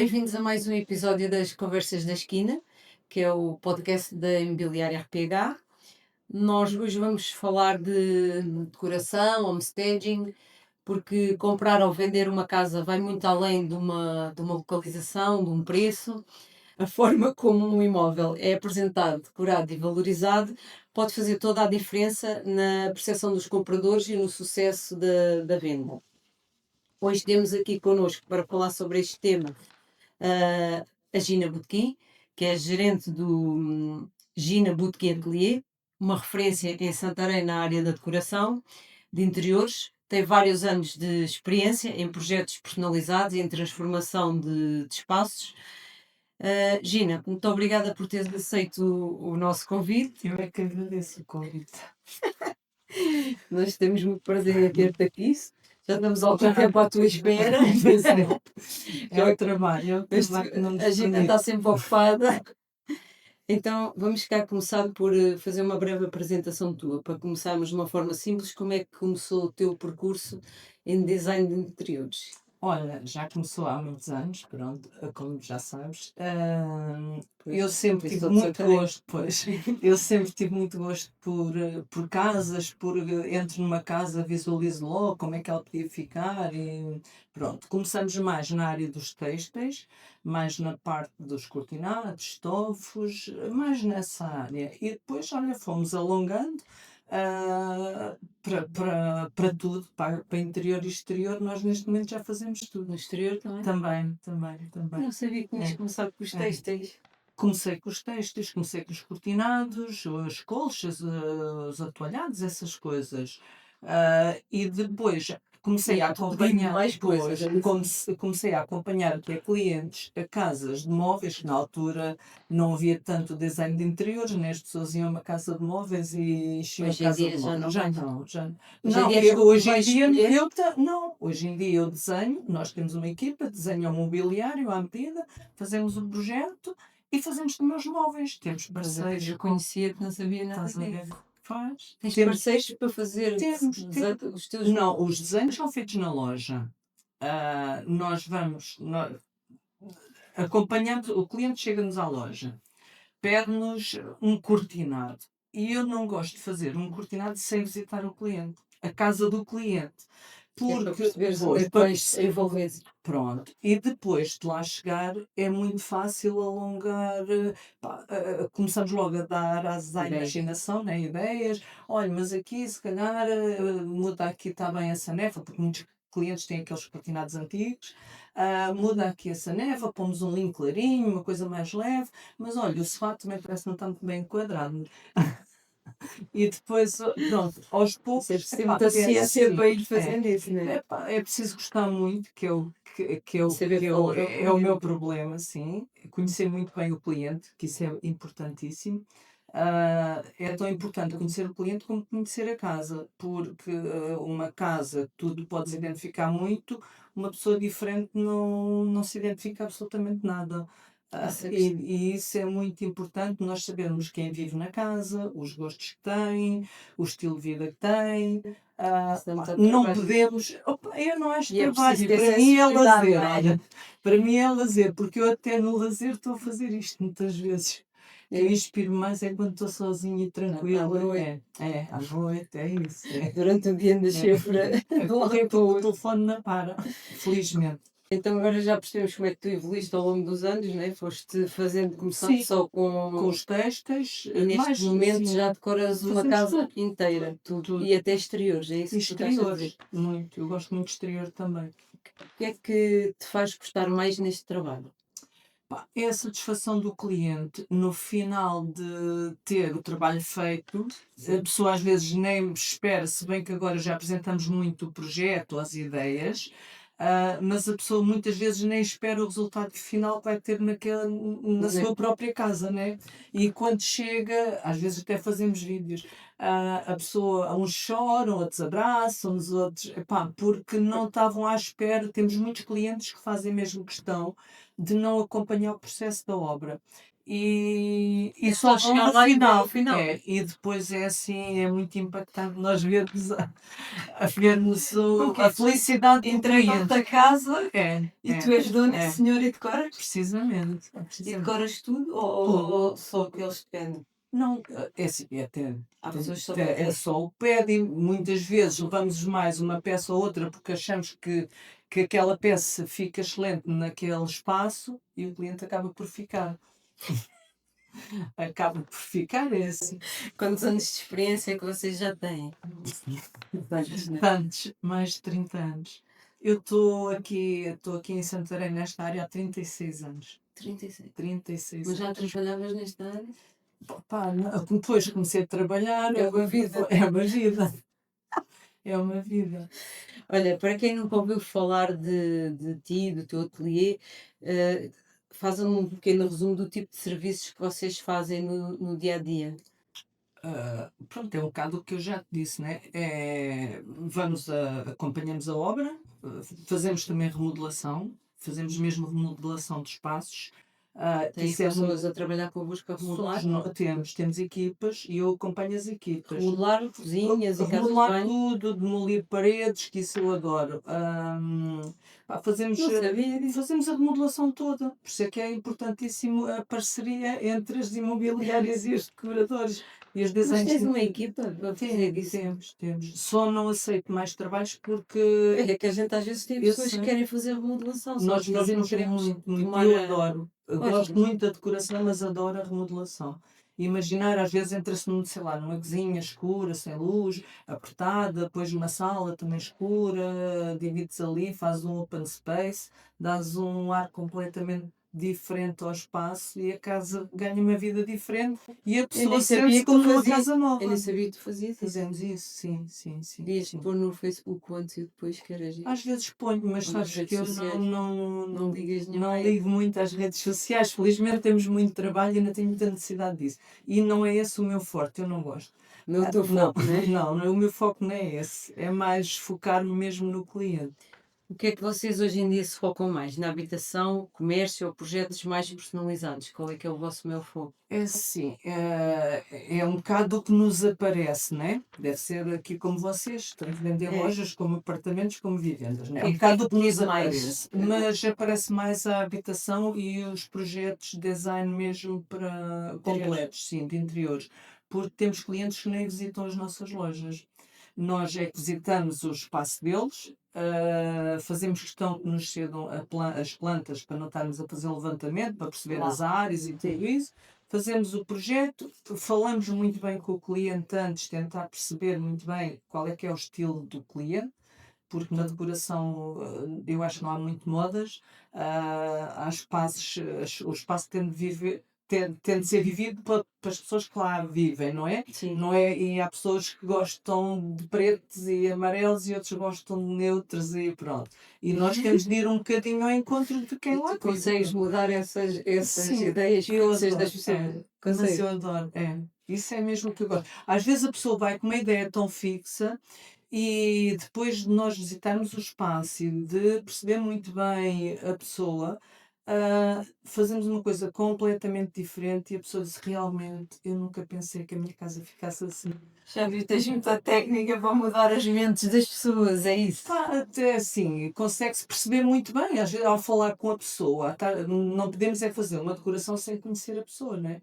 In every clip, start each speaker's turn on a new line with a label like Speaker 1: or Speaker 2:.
Speaker 1: Bem-vindos a mais um episódio das Conversas da Esquina, que é o podcast da Imobiliária RPH. Nós hoje vamos falar de decoração, homestaging, porque comprar ou vender uma casa vai muito além de uma localização, de um preço. A forma como um imóvel é apresentado, decorado e valorizado pode fazer toda a diferença na percepção dos compradores e no sucesso da venda. Hoje temos aqui connosco para falar sobre este tema a Gina Botequim, que é gerente do Gina Botequim Atelier, uma referência em Santarém na área da decoração de interiores. Tem vários anos de experiência em projetos personalizados e em transformação de espaços. Gina, muito obrigada por teres aceito o nosso convite.
Speaker 2: Eu é que agradeço o convite.
Speaker 1: Nós temos muito prazer em ter-te aqui. Já estamos há algum tempo à tua espera.
Speaker 2: Pois é. É o trabalho que não nos
Speaker 1: A Gina
Speaker 2: permite.
Speaker 1: está sempre ocupada. Então, vamos cá começar por fazer uma breve apresentação tua, para começarmos de uma forma simples. Como é que começou o teu percurso em design de interiores?
Speaker 2: Olha, já começou há muitos anos, pronto, como já sabes.
Speaker 1: Pois,
Speaker 2: Eu sempre
Speaker 1: por isso
Speaker 2: tive
Speaker 1: sou de
Speaker 2: muito
Speaker 1: Santarém.
Speaker 2: gosto, pois, eu sempre tive muito gosto por casas, entro numa casa, visualizo logo como é que ela podia ficar e pronto. Começamos mais na área dos têxteis, mais na parte dos cortinados, estofos, mais nessa área. E depois, olha, fomos alongando. Para tudo, para interior e exterior, nós neste momento já fazemos tudo.
Speaker 1: No exterior também?
Speaker 2: Também.
Speaker 1: Não sabia que tinhas começado com os
Speaker 2: É.
Speaker 1: têxteis.
Speaker 2: Comecei com os têxteis, comecei com os cortinados, as colchas, os atoalhados, essas coisas. E depois comecei a acompanhar
Speaker 1: mais coisas.
Speaker 2: comecei a acompanhar até clientes a casas de móveis, que na altura não havia tanto design de interiores, né? As pessoas iam a uma casa de móveis e enchiam a
Speaker 1: Hoje em
Speaker 2: casa
Speaker 1: dia
Speaker 2: de
Speaker 1: já
Speaker 2: móveis.
Speaker 1: não
Speaker 2: Já
Speaker 1: vai.
Speaker 2: não, já
Speaker 1: Hoje em
Speaker 2: não.
Speaker 1: dia és tu que
Speaker 2: Hoje em
Speaker 1: vais
Speaker 2: dia
Speaker 1: escolher.
Speaker 2: não. Hoje em dia eu desenho, nós temos uma equipa, desenho o mobiliário à medida, fazemos o projeto e fazemos também os móveis. Temos parceiros.
Speaker 1: Eu conhecia-te, não sabia nada
Speaker 2: Estás a ver?
Speaker 1: disso.
Speaker 2: Faz.
Speaker 1: Tens
Speaker 2: Temos,
Speaker 1: parceiros para fazer os teus
Speaker 2: não,
Speaker 1: móveis?
Speaker 2: os desenhos são feitos na loja. Nós acompanhamos, o cliente chega-nos à loja, pede-nos um cortinado. E eu não gosto de fazer um cortinado sem visitar o cliente, a casa do cliente.
Speaker 1: Para
Speaker 2: Porque
Speaker 1: perceberes onde é que
Speaker 2: para
Speaker 1: vais envolver.
Speaker 2: pronto, e depois de lá chegar é muito fácil alongar. Começamos logo a dar asas à
Speaker 1: Ideias.
Speaker 2: imaginação, né? Ideias. Olha, mas aqui se calhar muda aqui, está bem essa neva, porque muitos clientes têm aqueles cortinados antigos. Muda aqui essa neva, pomos um linho clarinho, uma coisa mais leve, mas olha, o sofá também parece que não está muito bem enquadrado. E depois, pronto, aos poucos.
Speaker 1: Isso é preciso
Speaker 2: epá,
Speaker 1: muita ciência
Speaker 2: sim,
Speaker 1: para ir fazendo isso, não é?
Speaker 2: é preciso gostar muito,
Speaker 1: Saber falar ao
Speaker 2: é o meu
Speaker 1: cliente.
Speaker 2: problema, sim. Conhecer muito bem o cliente, que isso é importantíssimo. É tão importante conhecer o cliente como conhecer a casa, porque uma casa tudo podes identificar muito, uma pessoa diferente não se identifica absolutamente nada.
Speaker 1: Isso é
Speaker 2: E isso é muito importante, nós sabermos quem vive na casa, os gostos que tem, o estilo de vida que tem.
Speaker 1: Isso dá muito
Speaker 2: Não
Speaker 1: trabalho.
Speaker 2: podemos. Opa, eu não acho
Speaker 1: E é
Speaker 2: trabalho,
Speaker 1: preciso ter
Speaker 2: para mim é
Speaker 1: sensibilidade,
Speaker 2: lazer.
Speaker 1: não é?
Speaker 2: Olha, para mim é lazer, porque eu até no lazer estou a fazer isto muitas vezes. Eu inspiro mais é quando estou sozinha e tranquila.
Speaker 1: À noite.
Speaker 2: À noite, é isso.
Speaker 1: Durante o dia andas sempre
Speaker 2: É
Speaker 1: de um lado
Speaker 2: correr
Speaker 1: para o
Speaker 2: porque o
Speaker 1: outro.
Speaker 2: telefone não para, felizmente.
Speaker 1: Então agora já percebemos como é que tu evoluíste ao longo dos anos, não é? Foste fazendo, começando
Speaker 2: Sim,
Speaker 1: só
Speaker 2: com
Speaker 1: com...
Speaker 2: os textos,
Speaker 1: E neste
Speaker 2: mais
Speaker 1: momento
Speaker 2: sim,
Speaker 1: já decoras uma
Speaker 2: fazemos
Speaker 1: casa
Speaker 2: tudo.
Speaker 1: inteira, tudo.
Speaker 2: Tudo.
Speaker 1: E até exteriores, é isso que tu estás a dizer.
Speaker 2: Exteriores, muito. Eu gosto muito de exterior também.
Speaker 1: O que é que te faz gostar mais neste trabalho?
Speaker 2: É a satisfação do cliente no final de ter o trabalho feito. A pessoa às vezes nem espera, se bem que agora já apresentamos muito o projeto, as ideias, mas a pessoa muitas vezes nem espera o resultado final que vai ter na sua própria casa, né? E quando chega, às vezes até fazemos vídeos, a pessoa, uns choram, outros abraçam-nos, outros, porque não estavam à espera. Temos muitos clientes que fazem mesmo questão de não acompanhar o processo da obra. e
Speaker 1: É
Speaker 2: só
Speaker 1: só chegar
Speaker 2: no
Speaker 1: lá e ver
Speaker 2: final.
Speaker 1: ao final.
Speaker 2: E depois é assim, é muito impactante nós vermos a vermos
Speaker 1: Porque
Speaker 2: a felicidade do
Speaker 1: entregam-te
Speaker 2: cliente.
Speaker 1: a casa
Speaker 2: É,
Speaker 1: e tu és dona e
Speaker 2: é,
Speaker 1: senhora e decoras?
Speaker 2: precisamente,
Speaker 1: E
Speaker 2: precisamente.
Speaker 1: decoras tudo
Speaker 2: Tudo.
Speaker 1: ou só o que eles te pedem?
Speaker 2: Não, é assim,
Speaker 1: Há pessoas que só
Speaker 2: é
Speaker 1: pedem.
Speaker 2: só o que pedem. Muitas vezes levamos mais uma peça ou outra porque achamos que aquela peça fica excelente naquele espaço e o cliente acaba por ficar. Acaba por ficar, é assim.
Speaker 1: Quantos anos de experiência é que vocês já têm? Tantos, né?
Speaker 2: Tantos, mais de 30 anos. Eu estou aqui em Santarém, nesta área, há 36 anos.
Speaker 1: 36.
Speaker 2: 36
Speaker 1: Mas já
Speaker 2: anos.
Speaker 1: trabalhavas nesta área?
Speaker 2: Pá, depois comecei a trabalhar,
Speaker 1: É uma vida.
Speaker 2: é uma vida. É uma vida.
Speaker 1: Olha, para quem nunca ouviu falar de ti, do teu ateliê, eh, faz um pequeno resumo do tipo de serviços que vocês fazem no dia a dia.
Speaker 2: Pronto, é um bocado o que eu já te disse, né? Acompanhamos a obra, fazemos também remodelação, fazemos mesmo remodelação de espaços.
Speaker 1: Têm
Speaker 2: Isso é
Speaker 1: pessoas a trabalhar convosco a remodelar?
Speaker 2: temos equipas e eu acompanho as equipas.
Speaker 1: Remodelar cozinhas e casas de
Speaker 2: Remodelar
Speaker 1: banho?
Speaker 2: tudo, demolir paredes, que isso eu adoro. Pá,
Speaker 1: Não sabia disso.
Speaker 2: fazemos a remodelação toda. Por isso é que é importantíssimo a parceria entre as imobiliárias e os decoradores e os
Speaker 1: Mas
Speaker 2: designs.
Speaker 1: tens uma equipa para fazer isso?
Speaker 2: Temos. Só não aceito mais trabalhos porque
Speaker 1: É que a gente às vezes tem
Speaker 2: eu
Speaker 1: pessoas que
Speaker 2: sei.
Speaker 1: querem fazer remodelação, só
Speaker 2: Nós
Speaker 1: que nós não
Speaker 2: fazemos
Speaker 1: queremos
Speaker 2: muito, muito.
Speaker 1: tomar
Speaker 2: Eu
Speaker 1: a.
Speaker 2: adoro. Eu
Speaker 1: Pois,
Speaker 2: gosto muito da decoração, mas adoro a remodelação. Imaginar, às vezes entra-se sei lá, numa cozinha escura, sem luz, apertada, depois numa sala também escura, divides ali, fazes um open space, dás um ar completamente diferente ao espaço e a casa ganha uma vida diferente e a
Speaker 1: eu
Speaker 2: pessoa
Speaker 1: nem sabia
Speaker 2: sente-se
Speaker 1: que tu
Speaker 2: como numa
Speaker 1: fazias.
Speaker 2: casa
Speaker 1: Eu
Speaker 2: nova.
Speaker 1: nem sabia que tu fazias isso.
Speaker 2: Fazemos isso, sim, sim, sim.
Speaker 1: Podias
Speaker 2: sim.
Speaker 1: pôr no Facebook o antes e o depois, que era giro.
Speaker 2: Às vezes ponho, mas
Speaker 1: Ou nas
Speaker 2: sabes
Speaker 1: redes
Speaker 2: que eu
Speaker 1: sociais. Não ligas nenhuma
Speaker 2: não
Speaker 1: a
Speaker 2: ligo muito às redes sociais. Felizmente temos muito trabalho e ainda tenho muita necessidade disso. E não é esse o meu forte, eu não gosto.
Speaker 1: no teu
Speaker 2: Não,
Speaker 1: foco, né?
Speaker 2: não, o meu foco não é esse. É mais focar-me mesmo no cliente.
Speaker 1: O que é que vocês hoje em dia se focam mais? Na habitação, comércio ou projetos mais personalizados? Qual é que é o vosso maior foco?
Speaker 2: É assim, é um bocado o que nos aparece, né? Deve ser aqui como vocês, tanto vender
Speaker 1: É.
Speaker 2: lojas como apartamentos, como vivendas, né? É
Speaker 1: Que
Speaker 2: um
Speaker 1: é
Speaker 2: bocado o que nos
Speaker 1: pedido mais?
Speaker 2: aparece. Mas aparece mais a habitação e os projetos de design mesmo para
Speaker 1: Interiores.
Speaker 2: completos, sim, de interiores. Porque temos clientes que nem visitam as nossas lojas. Nós é que visitamos o espaço deles, fazemos questão que nos cedam as plantas para não estarmos a fazer levantamento, para perceber
Speaker 1: Lá.
Speaker 2: as áreas e tudo isso. Fazemos o projeto, falamos muito bem com o cliente antes, tentar perceber muito bem qual é que é o estilo do cliente, porque na decoração eu acho que não há muito modas, há espaços, o espaço tem de viver. Tem de ser vivido para as pessoas que lá vivem, não é?
Speaker 1: Sim.
Speaker 2: Não é? E há pessoas que gostam de pretos e amarelos e outros gostam de neutros e pronto. E nós temos de ir um bocadinho ao encontro de quem
Speaker 1: E
Speaker 2: lá
Speaker 1: tu consegues
Speaker 2: vive.
Speaker 1: mudar essas
Speaker 2: Sim,
Speaker 1: ideias
Speaker 2: eu
Speaker 1: fixas
Speaker 2: adoro,
Speaker 1: das pessoas?
Speaker 2: mas
Speaker 1: Consegues?
Speaker 2: eu adoro, isso é mesmo o que eu gosto. Às vezes a pessoa vai com uma ideia tão fixa e depois de nós visitarmos o espaço e de perceber muito bem a pessoa, fazemos uma coisa completamente diferente e a pessoa diz realmente, eu nunca pensei que a minha casa ficasse assim.
Speaker 1: Já vi, tens muita técnica para mudar as mentes das pessoas, é isso?
Speaker 2: Pá, até assim, consegue-se perceber muito bem, às vezes, ao falar com a pessoa. Não podemos é fazer uma decoração sem conhecer a pessoa, não é?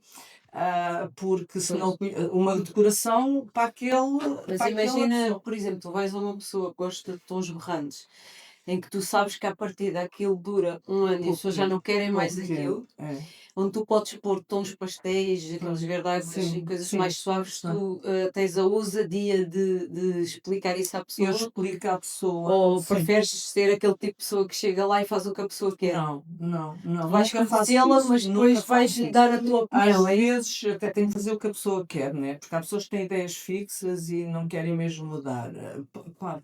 Speaker 2: Porque senão uma decoração para
Speaker 1: Mas
Speaker 2: para aquela
Speaker 1: imagina,
Speaker 2: pessoa.
Speaker 1: por exemplo, tu vais a uma pessoa que gosta de tons berrantes, em que tu sabes que a partir daquilo dura um ano e as pessoas já não querem mais aquilo, onde tu podes pôr tons pastéis, aqueles verdados e
Speaker 2: Sim,
Speaker 1: coisas
Speaker 2: sim,
Speaker 1: mais suaves,
Speaker 2: sim.
Speaker 1: tu tens a ousadia de explicar isso à
Speaker 2: Eu
Speaker 1: pessoa,
Speaker 2: explico à pessoa.
Speaker 1: ou
Speaker 2: Sim.
Speaker 1: preferes ser aquele tipo de pessoa que chega lá e faz o que a pessoa quer?
Speaker 2: Não.
Speaker 1: Vais
Speaker 2: Nunca faço
Speaker 1: conhecê-la,
Speaker 2: isso,
Speaker 1: mas
Speaker 2: nunca
Speaker 1: depois vais
Speaker 2: faço isso.
Speaker 1: dar a tua
Speaker 2: Às
Speaker 1: opinião, é isso?
Speaker 2: vezes até tenho que fazer o que a pessoa quer, né? Porque há pessoas que têm ideias fixas e não querem mesmo mudar.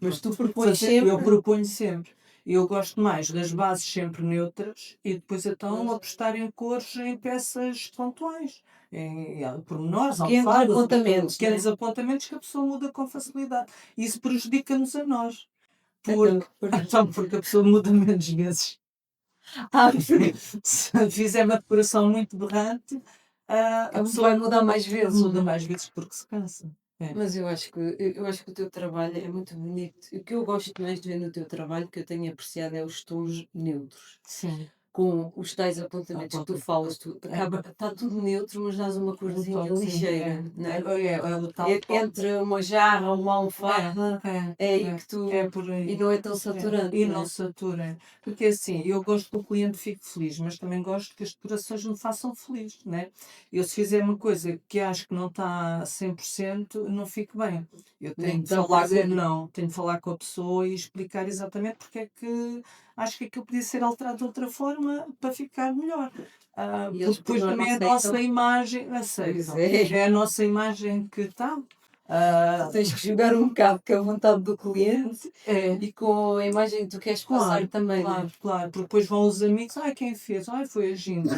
Speaker 1: Mas tu propões
Speaker 2: Eu
Speaker 1: sempre.
Speaker 2: proponho sempre. Eu gosto mais das bases sempre neutras e depois então
Speaker 1: Pois.
Speaker 2: apostar em cores, em peças pontuais, em pormenores,
Speaker 1: Pequenos
Speaker 2: almofadas,
Speaker 1: apontamentos,
Speaker 2: pequenos apontamentos que a pessoa muda com facilidade. Isso prejudica-nos a nós.
Speaker 1: Então,
Speaker 2: Porque a pessoa muda menos vezes. Ah, se fizer uma decoração muito berrante, a
Speaker 1: Vai
Speaker 2: pessoa
Speaker 1: mudar mais vezes,
Speaker 2: muda
Speaker 1: não é?
Speaker 2: mais vezes porque se cansa. É.
Speaker 1: Mas eu acho que o teu trabalho é muito bonito. E o que eu gosto mais de ver no teu trabalho, que eu tenho apreciado, é os tons neutros.
Speaker 2: Sim,
Speaker 1: Com os tais apontamentos que tu
Speaker 2: aponta.
Speaker 1: falas,
Speaker 2: É,
Speaker 1: está tudo neutro, mas dás uma
Speaker 2: um
Speaker 1: corzinha
Speaker 2: toquezinho,
Speaker 1: ligeira, não é?
Speaker 2: é o tal toque.
Speaker 1: Entre uma jarra, uma almofada, é aí que
Speaker 2: É
Speaker 1: tu.
Speaker 2: por
Speaker 1: E
Speaker 2: aí.
Speaker 1: não é tão
Speaker 2: É.
Speaker 1: saturante,
Speaker 2: E
Speaker 1: não
Speaker 2: não
Speaker 1: é?
Speaker 2: satura. Porque assim, eu gosto que o cliente fique feliz, mas também gosto que as decorações me façam feliz, né? Eu se fizer uma coisa que acho que não está a 100% não fico bem. Eu
Speaker 1: Nem
Speaker 2: tenho de
Speaker 1: te dá
Speaker 2: falar com,
Speaker 1: prazer.
Speaker 2: não, tenho de falar com a pessoa e explicar exatamente porque é que acho que aquilo podia ser alterado de outra forma para ficar melhor.
Speaker 1: E
Speaker 2: Porque
Speaker 1: eles por
Speaker 2: depois
Speaker 1: norma
Speaker 2: também a
Speaker 1: aceitam.
Speaker 2: nossa imagem,
Speaker 1: Pois
Speaker 2: aceitam.
Speaker 1: é.
Speaker 2: É a nossa imagem que está. Ah,
Speaker 1: Tens que jogar um bocado com a vontade do cliente
Speaker 2: é.
Speaker 1: e com a imagem que tu queres passar
Speaker 2: Claro,
Speaker 1: também, não é?
Speaker 2: claro, claro, porque depois vão os amigos, ai quem fez? Ai foi a Ginda.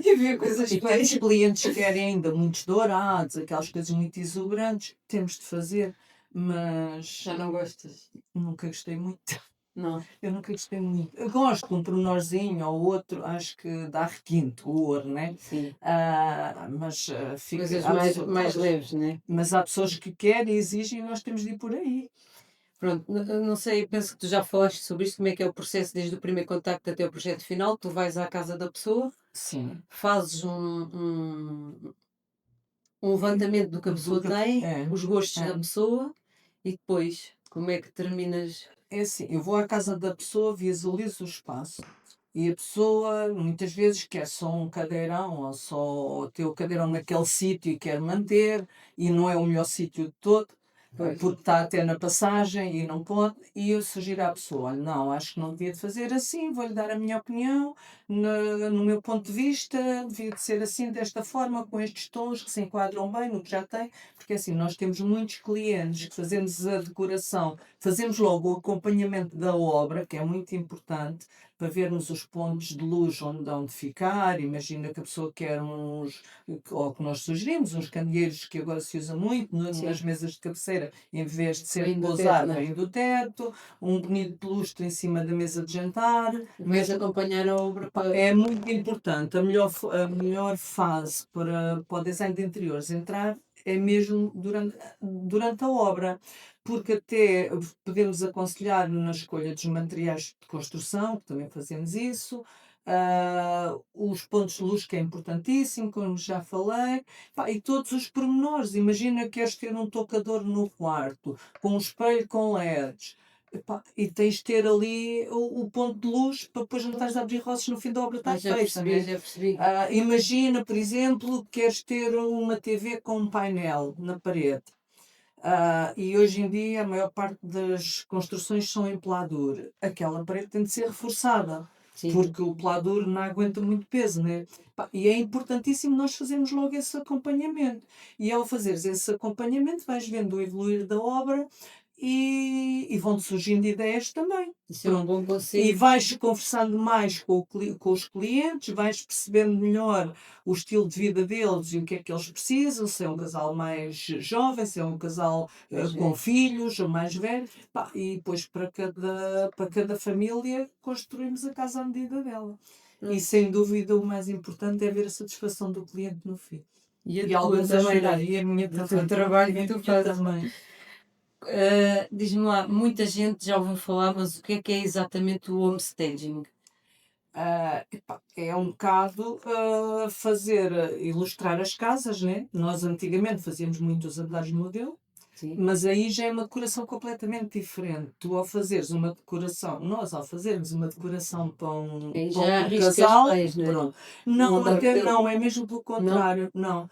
Speaker 1: E ver coisas
Speaker 2: E temos
Speaker 1: feias.
Speaker 2: clientes que querem ainda muitos dourados, aquelas coisas muito exuberantes, temos de fazer, mas
Speaker 1: Já não gostas?
Speaker 2: nunca gostei muito.
Speaker 1: Não.
Speaker 2: Eu nunca gostei muito. Eu gosto de um pormenorzinho ou outro, acho que dá requinte, o ouro, né?
Speaker 1: Sim.
Speaker 2: Mas
Speaker 1: Coisas
Speaker 2: há
Speaker 1: mais
Speaker 2: pessoas,
Speaker 1: leves, né?
Speaker 2: mas há pessoas que querem e exigem e nós temos de ir por aí.
Speaker 1: Pronto, eu não sei, penso que tu já falaste sobre isto, como é que é o processo desde o primeiro contacto até o projeto final. Tu vais à casa da pessoa,
Speaker 2: Sim.
Speaker 1: fazes um levantamento do que a
Speaker 2: Do
Speaker 1: pessoa
Speaker 2: que
Speaker 1: tem,
Speaker 2: é,
Speaker 1: os gostos
Speaker 2: é.
Speaker 1: da pessoa e depois como é que terminas.
Speaker 2: É assim, eu vou à casa da pessoa, visualizo o espaço e a pessoa muitas vezes quer só um cadeirão ou só ter o cadeirão naquele sítio e quer manter e não é o melhor sítio de todo,
Speaker 1: Pois.
Speaker 2: porque está até na passagem e não pode. E eu sugiro à pessoa: olha, não, acho que não devia de fazer assim, vou-lhe dar a minha opinião, no meu ponto de vista, devia de ser assim, desta forma, com estes tons que se enquadram bem no que já tem, porque assim, nós temos muitos clientes que fazemos a decoração. Fazemos logo o acompanhamento da obra, que é muito importante, para vermos os pontos de luz onde ficar. Imagina que a pessoa quer uns, ou que nós sugerimos, uns candeeiros que agora se usa muito nas
Speaker 1: Sim,
Speaker 2: mesas de cabeceira, em vez de ser
Speaker 1: vem do teto,
Speaker 2: pousar,
Speaker 1: não é?
Speaker 2: vem do teto, um bonito lustre em cima da mesa de jantar.
Speaker 1: Vais acompanhar a obra para.
Speaker 2: É muito importante. A melhor fase para o design de interiores entrar é mesmo durante a obra, porque até podemos aconselhar na escolha dos materiais de construção, que também fazemos isso, os pontos de luz, que é importantíssimo, como já falei, pá, e todos os pormenores. Imagina que queres ter um tocador no quarto, com um espelho com LEDs. Epá, e tens de ter ali o ponto de luz para depois não estás a abrir roças no fim da obra, está
Speaker 1: Ah, já
Speaker 2: feita,
Speaker 1: percebi,
Speaker 2: né?
Speaker 1: já percebi.
Speaker 2: Imagina, por exemplo, que queres ter uma TV com um painel na parede. E hoje em dia a maior parte das construções são em pladur. Aquela parede tem de ser reforçada,
Speaker 1: Sim.
Speaker 2: porque o pladur não aguenta muito peso, né? Pá, e é importantíssimo nós fazermos logo esse acompanhamento. E ao fazeres esse acompanhamento, vais vendo o evoluir da obra e vão-te surgindo ideias também.
Speaker 1: Isso é um
Speaker 2: Pronto.
Speaker 1: bom
Speaker 2: E
Speaker 1: conselho.
Speaker 2: vais conversando mais com os clientes, vais percebendo melhor o estilo de vida deles e o que é que eles precisam, se é um casal mais jovem, se é um casal
Speaker 1: Pois
Speaker 2: com
Speaker 1: é.
Speaker 2: filhos ou mais velho, pá, e depois para cada família construímos a casa à medida dela. E
Speaker 1: Pronto.
Speaker 2: sem dúvida o mais importante é ver a satisfação do cliente no fim.
Speaker 1: E a
Speaker 2: E
Speaker 1: tua
Speaker 2: alguns a
Speaker 1: também, não
Speaker 2: chorar,
Speaker 1: é?
Speaker 2: e a minha
Speaker 1: Do teu
Speaker 2: também.
Speaker 1: trabalho
Speaker 2: E
Speaker 1: que
Speaker 2: a
Speaker 1: tu
Speaker 2: minha
Speaker 1: fazes.
Speaker 2: também.
Speaker 1: Diz-me lá, muita gente já ouviu falar, mas o que é exatamente o homestaging?
Speaker 2: Epá, é um bocado ilustrar as casas, né? Nós antigamente fazíamos muito os andares de modelo,
Speaker 1: Sim.
Speaker 2: mas aí já é uma decoração completamente diferente. Tu ao fazeres uma decoração, nós ao fazermos uma decoração para um,
Speaker 1: Aí
Speaker 2: para
Speaker 1: já
Speaker 2: um
Speaker 1: arriscas
Speaker 2: casal,
Speaker 1: mais, não é?
Speaker 2: pronto.
Speaker 1: Um
Speaker 2: Não,
Speaker 1: andar
Speaker 2: até
Speaker 1: dele.
Speaker 2: não, é mesmo pelo
Speaker 1: Não?
Speaker 2: contrário, não.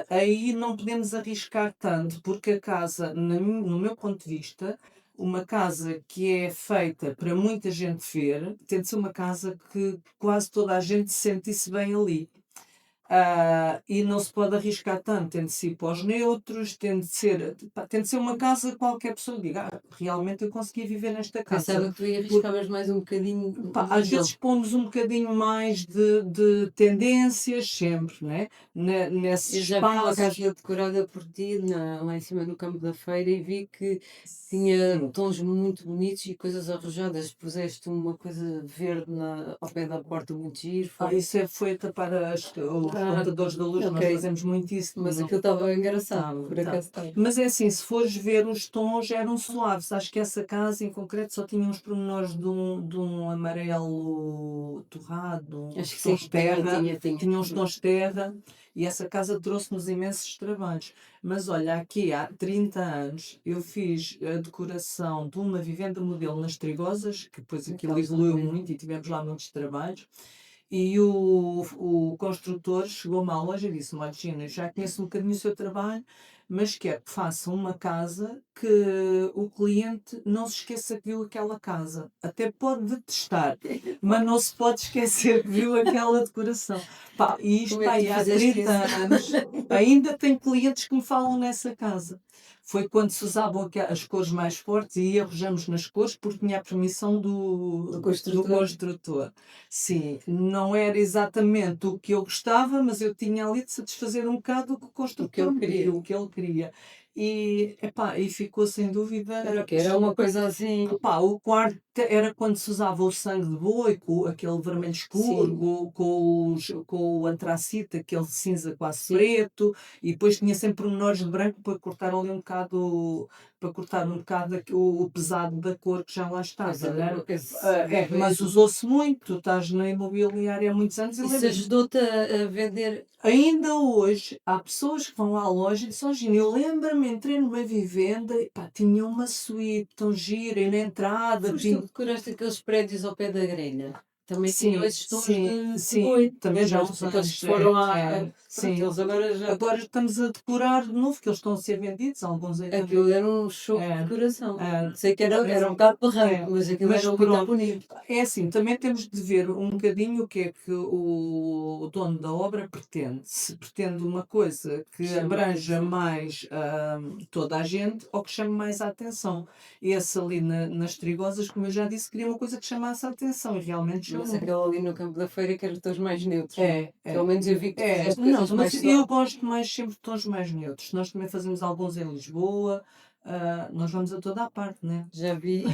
Speaker 2: Aí não podemos arriscar tanto, porque a casa, no meu ponto de vista, uma casa que é feita para muita gente ver, tem de ser uma casa que quase toda a gente se sentisse bem ali. E não se pode arriscar tanto, tem de ser ir para os neutros, tem de ser uma casa que qualquer pessoa diga: realmente eu consegui viver nesta
Speaker 1: Pensava
Speaker 2: casa.
Speaker 1: que tu arriscavas mais um bocadinho,
Speaker 2: Pá,
Speaker 1: mas
Speaker 2: às
Speaker 1: não.
Speaker 2: vezes pomos um bocadinho mais de tendências, sempre, né? Nesses
Speaker 1: Eu já vi uma
Speaker 2: espaços.
Speaker 1: casa decorada por ti lá em cima no campo da feira e vi que tinha
Speaker 2: Sim.
Speaker 1: tons muito bonitos e coisas arrojadas. Puseste uma coisa verde ao pé da porta, muito giro.
Speaker 2: Isso foi a tapar os
Speaker 1: Ah,
Speaker 2: contadores da luz, nós
Speaker 1: ok.
Speaker 2: fazemos muito isso.
Speaker 1: Mas aquilo estava engraçado,
Speaker 2: Estava,
Speaker 1: por
Speaker 2: estava.
Speaker 1: acaso estava.
Speaker 2: Mas é assim, se fores ver, os tons eram suaves. Acho que essa casa em concreto só tinha uns pormenores de um amarelo torrado, uns
Speaker 1: Acho que sim,
Speaker 2: tons terra,
Speaker 1: tinha.
Speaker 2: tinha uns tons terra, e essa casa trouxe-nos imensos trabalhos. Mas olha, aqui há 30 anos eu fiz a decoração de uma vivenda modelo nas Trigosas, que depois aquilo evoluiu muito e tivemos lá muitos trabalhos. E o construtor chegou-me à loja e disse: Olha, Gina, já conheço um bocadinho o seu trabalho, mas quero que faça uma casa que o cliente não se esqueça que viu aquela casa. Até pode detestar, mas não se pode esquecer que viu aquela decoração. Pá, e isto
Speaker 1: Como é
Speaker 2: pá,
Speaker 1: que
Speaker 2: aí
Speaker 1: tu
Speaker 2: há
Speaker 1: fizeste
Speaker 2: 30
Speaker 1: isso?
Speaker 2: anos, ainda tem clientes que me falam nessa casa. Foi quando se usavam as cores mais fortes e arrojamos nas cores porque tinha a permissão
Speaker 1: Do
Speaker 2: do
Speaker 1: construtor.
Speaker 2: construtor. Sim, não era exatamente o que eu gostava, mas eu tinha ali de satisfazer um bocado o que o
Speaker 1: O que ele
Speaker 2: construtor me
Speaker 1: queria.
Speaker 2: pediu, o que ele queria. E ficou sem dúvida.
Speaker 1: Era o quê? Era uma coisa assim.
Speaker 2: Epá, o quarto era quando se usava o sangue de boi, com aquele vermelho escuro,
Speaker 1: Sim,
Speaker 2: com o antracite, aquele cinza quase
Speaker 1: sim.
Speaker 2: preto, e depois tinha sempre pormenores de branco para cortar ali um bocado, para cortar um bocado o pesado da cor que já lá
Speaker 1: Esse,
Speaker 2: estava, né?
Speaker 1: esse,
Speaker 2: Mas usou-se muito, tu estás na imobiliária há muitos anos e
Speaker 1: isso
Speaker 2: lembras-me.
Speaker 1: ajudou-te a vender.
Speaker 2: Ainda hoje há pessoas que vão à loja e dizem: "Oh, Gina, eu lembro-me, entrei numa vivenda e pá, tinha uma suíte tão gira e na entrada
Speaker 1: Foste tu
Speaker 2: tinha."
Speaker 1: que decoraste aqueles prédios ao pé da grelha. Também tinham
Speaker 2: Sim,
Speaker 1: esses tons
Speaker 2: sim,
Speaker 1: de
Speaker 2: sim,
Speaker 1: boi.
Speaker 2: também já há
Speaker 1: Lembras?
Speaker 2: uns
Speaker 1: Aqueles
Speaker 2: anos.
Speaker 1: que foram pronto,
Speaker 2: Sim.
Speaker 1: eles agora já.
Speaker 2: Agora estamos a decorar de novo, que eles estão a ser vendidos, alguns ainda.
Speaker 1: Aquilo era um show de
Speaker 2: É,
Speaker 1: decoração.
Speaker 2: é,
Speaker 1: Sei que era um
Speaker 2: mas,
Speaker 1: bocado barranco,
Speaker 2: é,
Speaker 1: mas aquilo
Speaker 2: mas
Speaker 1: era muito
Speaker 2: pronto.
Speaker 1: bonito.
Speaker 2: É assim, também temos de ver um bocadinho o que é que o dono da obra pretende. Se pretende uma coisa que
Speaker 1: Chama a
Speaker 2: abranja
Speaker 1: atenção.
Speaker 2: mais toda a gente ou que chame mais a atenção. Esse ali nas Trigosas, como eu já disse, queria uma coisa que chamasse a atenção e realmente
Speaker 1: Mas
Speaker 2: chamou.
Speaker 1: aquele ali no campo da feira que eram tons mais neutros.
Speaker 2: É,
Speaker 1: Pelo
Speaker 2: é.
Speaker 1: menos eu vi que tu fizeste
Speaker 2: Não,
Speaker 1: coisas
Speaker 2: mas
Speaker 1: mais
Speaker 2: eu
Speaker 1: suaves.
Speaker 2: gosto mais sempre de tons mais neutros. Nós também fazemos alguns em Lisboa, nós vamos a toda a parte, né?
Speaker 1: Já vi.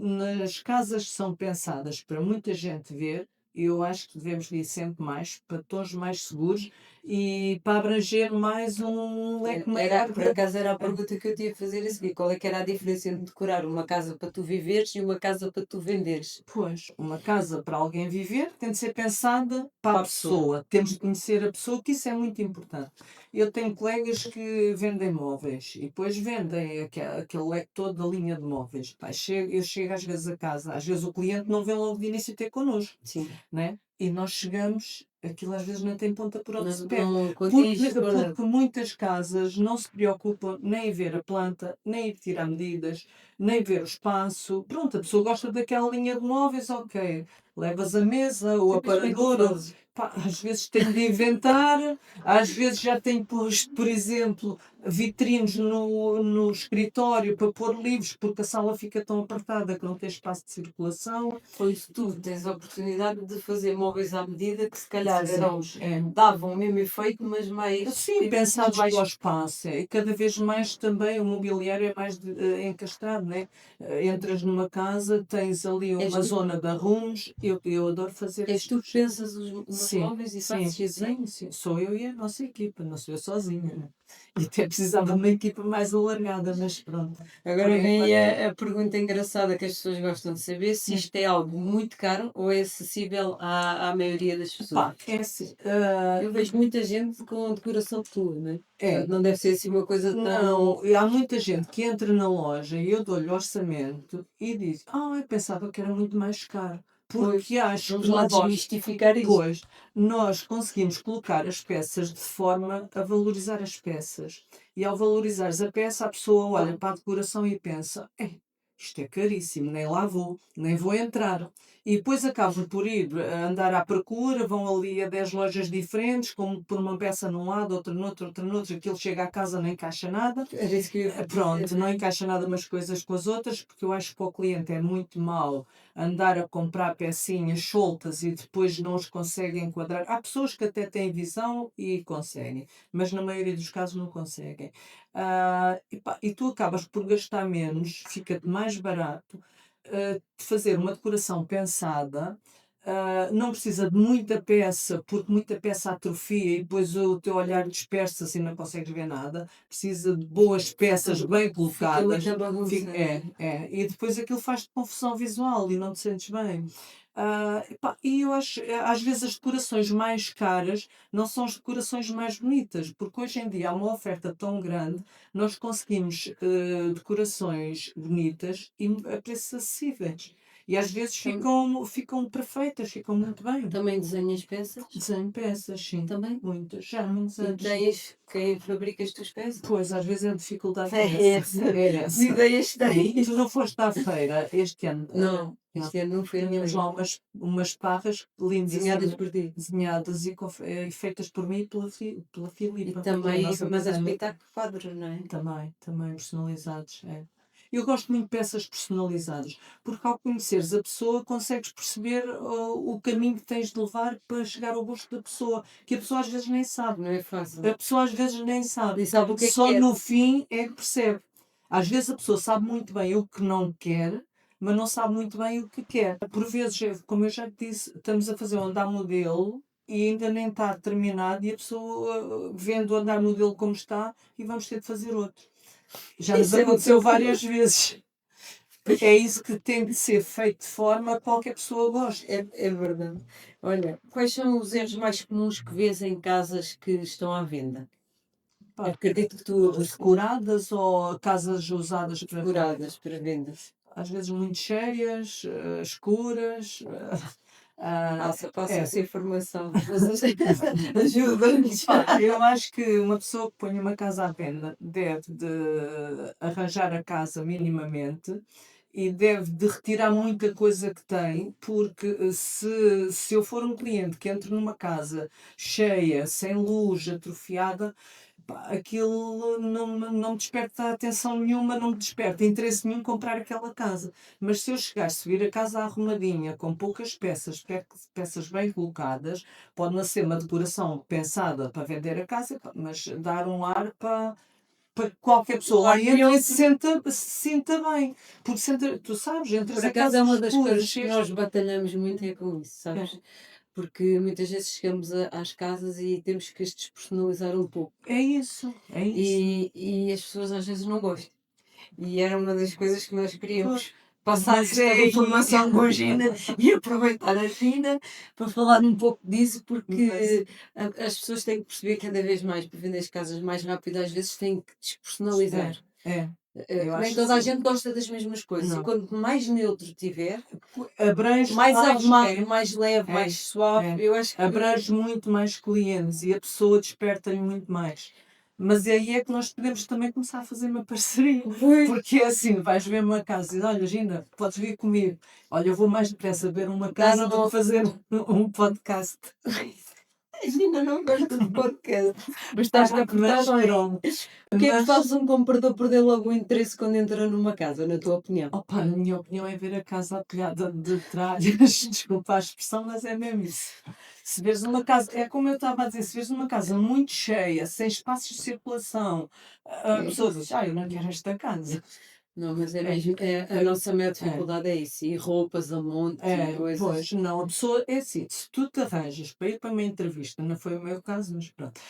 Speaker 2: Nas casas que são pensadas para muita gente ver, eu acho que devemos ir sempre mais para tons mais seguros e para abranger mais um leque
Speaker 1: Era,
Speaker 2: maior
Speaker 1: por
Speaker 2: de.
Speaker 1: acaso era a pergunta que eu te ia fazer a seguir. Qual é que era a diferença entre decorar uma casa para tu viveres e uma casa para tu venderes?
Speaker 2: Pois, uma casa para alguém viver tem de ser pensada para a
Speaker 1: Para a pessoa.
Speaker 2: pessoa. Temos de conhecer a pessoa, que isso é muito importante. Eu tenho colegas que vendem móveis e depois vendem aquele leque todo da linha de móveis. Pá, eu chego às vezes a casa, às vezes o cliente não vem logo de início ter connosco,
Speaker 1: Sim.
Speaker 2: né? E nós chegamos, aquilo às vezes não tem ponta por onde
Speaker 1: Não,
Speaker 2: se pega.
Speaker 1: não
Speaker 2: Porque,
Speaker 1: condiz com nada.
Speaker 2: porque muitas casas não se preocupam nem em ver a planta, nem em tirar medidas, nem ver o espaço. Pronto, a pessoa gosta daquela linha de móveis, ok. Levas a mesa, o
Speaker 1: Depois como é que tu
Speaker 2: aparador,
Speaker 1: fazes?
Speaker 2: pá, às vezes tenho de inventar, às vezes já tenho posto, por exemplo, vitrines no escritório para pôr livros, porque a sala fica tão apertada que não tem espaço de circulação.
Speaker 1: Pois tu tens a oportunidade de fazer móveis à medida que se calhar
Speaker 2: Sim,
Speaker 1: davam o mesmo efeito, mas mais,
Speaker 2: sim, pensados para o
Speaker 1: mais.
Speaker 2: espaço. E cada vez mais também o mobiliário é mais encastrado, né? Entras numa casa, tens ali
Speaker 1: És
Speaker 2: uma
Speaker 1: tu,
Speaker 2: zona de arrumos. Eu adoro fazer
Speaker 1: és
Speaker 2: esses
Speaker 1: tu que
Speaker 2: projetos.
Speaker 1: pensas nos
Speaker 2: Sim,
Speaker 1: móveis e
Speaker 2: sim,
Speaker 1: fazes desenho.
Speaker 2: sim, sim. Sou eu e a nossa equipa, não sou eu sozinha, né? E até precisava de uma equipa mais alargada, mas pronto. Por
Speaker 1: Agora vem
Speaker 2: enquanto,
Speaker 1: a pergunta engraçada que as pessoas gostam de saber: se isto é algo muito caro ou é acessível à maioria das pessoas?
Speaker 2: pá, é assim.
Speaker 1: Eu vejo muita gente com decoração tua, né?
Speaker 2: É,
Speaker 1: Portanto, não deve ser assim uma coisa tão.
Speaker 2: não, e há muita gente que entra na loja e eu dou-lhe orçamento e diz: eu pensava que era muito mais caro.
Speaker 1: Pois,
Speaker 2: Porque acho
Speaker 1: vamos
Speaker 2: que
Speaker 1: lá
Speaker 2: nós,
Speaker 1: desmistificar isto.
Speaker 2: pois, nós conseguimos colocar as peças de forma a valorizar as peças. E ao valorizares a peça, a pessoa olha para a decoração e pensa: isto é caríssimo, nem lá vou, nem vou entrar. E depois acabam por ir a andar à procura, vão ali a 10 lojas diferentes, como por uma peça num lado, outra no outro, aquilo chega à casa, não encaixa nada.
Speaker 1: Era isso que eu ia
Speaker 2: Pronto,
Speaker 1: dizer.
Speaker 2: não encaixa nada umas coisas com as outras, porque eu acho que para o cliente é muito mau andar a comprar pecinhas soltas e depois não os conseguem enquadrar. Há pessoas que até têm visão e conseguem, mas na maioria dos casos não conseguem. E tu acabas por gastar menos, fica-te mais barato, de fazer uma decoração pensada. Não precisa de muita peça, porque muita peça atrofia e depois o teu olhar dispersa-se e não consegues ver nada. Precisa de boas peças bem
Speaker 1: Fica
Speaker 2: colocadas.
Speaker 1: muita bagunça.
Speaker 2: E depois aquilo faz-te confusão visual e não te sentes bem. E eu acho, às vezes as decorações mais caras não são as decorações mais bonitas, porque hoje em dia há uma oferta tão grande, nós conseguimos decorações bonitas e a preços acessíveis. E às vezes ficam perfeitas, ficam muito bem.
Speaker 1: Também desenhas peças?
Speaker 2: Desenho peças, sim.
Speaker 1: Também?
Speaker 2: Muitas, já há muitos
Speaker 1: E
Speaker 2: anos.
Speaker 1: tens quem fabrica as tuas peças?
Speaker 2: Pois, às vezes a dificuldade
Speaker 1: É
Speaker 2: é
Speaker 1: essa.
Speaker 2: essa. É
Speaker 1: Que
Speaker 2: essa.
Speaker 1: ideias tens?
Speaker 2: Tu não foste à feira este ano?
Speaker 1: Não,
Speaker 2: Não.
Speaker 1: este ano não fui a
Speaker 2: Tínhamos
Speaker 1: feira.
Speaker 2: lá umas parras lindas,
Speaker 1: Desenhadas
Speaker 2: assim,
Speaker 1: por ti.
Speaker 2: desenhadas e feitas por mim e pela
Speaker 1: E
Speaker 2: Filipa, que é a
Speaker 1: também
Speaker 2: nossa
Speaker 1: mandas
Speaker 2: designer.
Speaker 1: pintar quadros, não é?
Speaker 2: Também personalizados, é. Eu gosto muito de peças personalizadas, porque ao conheceres a pessoa consegues perceber o caminho que tens de levar para chegar ao gosto da pessoa, que a pessoa às vezes nem sabe.
Speaker 1: Não é fácil.
Speaker 2: A pessoa às vezes nem sabe.
Speaker 1: Nem sabe o que é que
Speaker 2: Só
Speaker 1: quer.
Speaker 2: no fim é que percebe. Às vezes a pessoa sabe muito bem o que não quer, mas não sabe muito bem o que quer. Por vezes, como eu já te disse, estamos a fazer um andar modelo e ainda nem está terminado e a pessoa vendo o andar modelo como está e vamos ter de fazer outro. Já nos
Speaker 1: Isso é
Speaker 2: aconteceu
Speaker 1: muito
Speaker 2: várias vezes. É isso que tem de ser feito de forma a que qualquer pessoa goste.
Speaker 1: É verdade. Olha, quais são os erros mais comuns que vês em casas que estão à venda?
Speaker 2: Pá,
Speaker 1: Acredito que tu
Speaker 2: decoradas ou casas usadas para
Speaker 1: decoradas para venda.
Speaker 2: às vezes muito cheias, escuras.
Speaker 1: Passa
Speaker 2: É.
Speaker 1: essa informação. Ajuda-nos.
Speaker 2: Eu acho que uma pessoa que põe uma casa à venda deve de arranjar a casa minimamente e deve de retirar muita coisa que tem, porque se eu for um cliente que entra numa casa cheia, sem luz, atrofiada, pá, aquilo não me desperta atenção nenhuma, não me desperta interesse nenhum comprar aquela casa. Mas se eu chegar, se vir a casa arrumadinha, com poucas peças, peças bem colocadas, pode não ser uma decoração pensada para vender a casa, pá, mas dar um ar para que qualquer pessoa lá entre e se sinta bem. Porque tu sabes, entras
Speaker 1: Por
Speaker 2: a
Speaker 1: acaso é
Speaker 2: casa
Speaker 1: uma das
Speaker 2: escura,
Speaker 1: coisas que
Speaker 2: cheias
Speaker 1: nós batalhamos muito é com isso,
Speaker 2: é,
Speaker 1: sabes? Porque muitas vezes chegamos às casas e temos que as despersonalizar um pouco.
Speaker 2: é isso, é isso.
Speaker 1: E as pessoas às vezes não gostam. E era uma das coisas que nós queríamos
Speaker 2: Mas
Speaker 1: passar esta
Speaker 2: é
Speaker 1: informação com a Gina e aproveitar a Gina para falar um pouco disso, porque as pessoas têm que perceber cada vez mais para vender as casas mais rápido, às vezes têm que despersonalizar.
Speaker 2: É, eu
Speaker 1: Nem
Speaker 2: acho
Speaker 1: toda
Speaker 2: que
Speaker 1: a
Speaker 2: sim.
Speaker 1: gente gosta das mesmas coisas. E
Speaker 2: Não.
Speaker 1: quanto mais neutro tiver,
Speaker 2: Abrange
Speaker 1: mais
Speaker 2: mais,
Speaker 1: arrumado, mais leve,
Speaker 2: é,
Speaker 1: mais suave,
Speaker 2: é.
Speaker 1: eu acho que
Speaker 2: Abrange muito mais clientes e a pessoa desperta-lhe muito mais. Mas aí é que nós podemos também começar a fazer uma parceria. Porque é assim, vais ver uma casa e diz, olha, Gina, podes vir comigo. Olha, eu vou mais depressa ver uma casa do que fazer um podcast.
Speaker 1: a Gina não gosta de podcast, mas estás na
Speaker 2: Mas
Speaker 1: portagem.
Speaker 2: pronto.
Speaker 1: O que é que
Speaker 2: Mas,
Speaker 1: faz um comprador perder logo o interesse quando entra numa casa, na tua opinião?
Speaker 2: opa, na minha opinião é ver a casa atelhada de trás. Desculpa a expressão, mas é mesmo isso. Se vês uma casa, é como eu estava a dizer, se vês uma casa muito cheia, sem espaços de circulação, a pessoa diz, eu não quero esta casa.
Speaker 1: Não, mas é
Speaker 2: É,
Speaker 1: mesmo, a nossa maior
Speaker 2: é.
Speaker 1: dificuldade é isso. E roupas a monte e coisas.
Speaker 2: Pois, não, a pessoa é assim, se tu te arranjas para ir para uma entrevista, não foi o meu caso, mas pronto.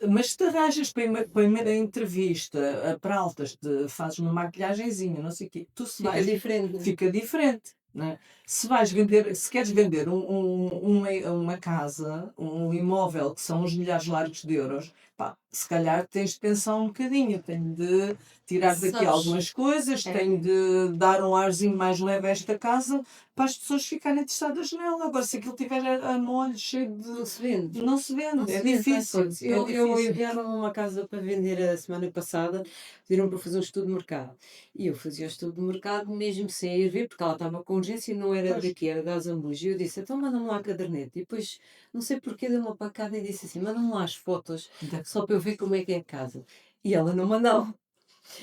Speaker 2: Mas se te arranjas para uma entrevista para altas, fazes uma maquilhagenzinha, não sei o quê, tu se
Speaker 1: Fica
Speaker 2: vais,
Speaker 1: diferente.
Speaker 2: fica diferente. Né? Se vais vender, se queres vender uma casa, um imóvel que são uns milhares largos de euros, pá, se calhar tens de pensar um bocadinho, tenho de tirar daqui
Speaker 1: Sabes,
Speaker 2: algumas coisas,
Speaker 1: é,
Speaker 2: tenho de dar um arzinho mais leve a esta casa para as pessoas ficarem interessadas nela. Agora, se aquilo tiver a molho cheio
Speaker 1: não
Speaker 2: de.
Speaker 1: se vende.
Speaker 2: Não se
Speaker 1: Não
Speaker 2: vende, é
Speaker 1: se vende, vai
Speaker 2: difícil,
Speaker 1: coisa.
Speaker 2: é
Speaker 1: Eu
Speaker 2: difícil.
Speaker 1: enviaram uma casa para vender a semana passada, pediram para fazer um estudo de mercado. E eu fazia o estudo de mercado mesmo sem ir ver, porque ela estava com urgência e não era
Speaker 2: Pois,
Speaker 1: daqui, era da Azambuja. E eu disse, então manda-me lá a caderneta. E depois, não sei porquê, deu uma pacada e disse assim, manda-me lá as fotos,
Speaker 2: da-
Speaker 1: só para eu ver como é que é a casa. E ela não mandava.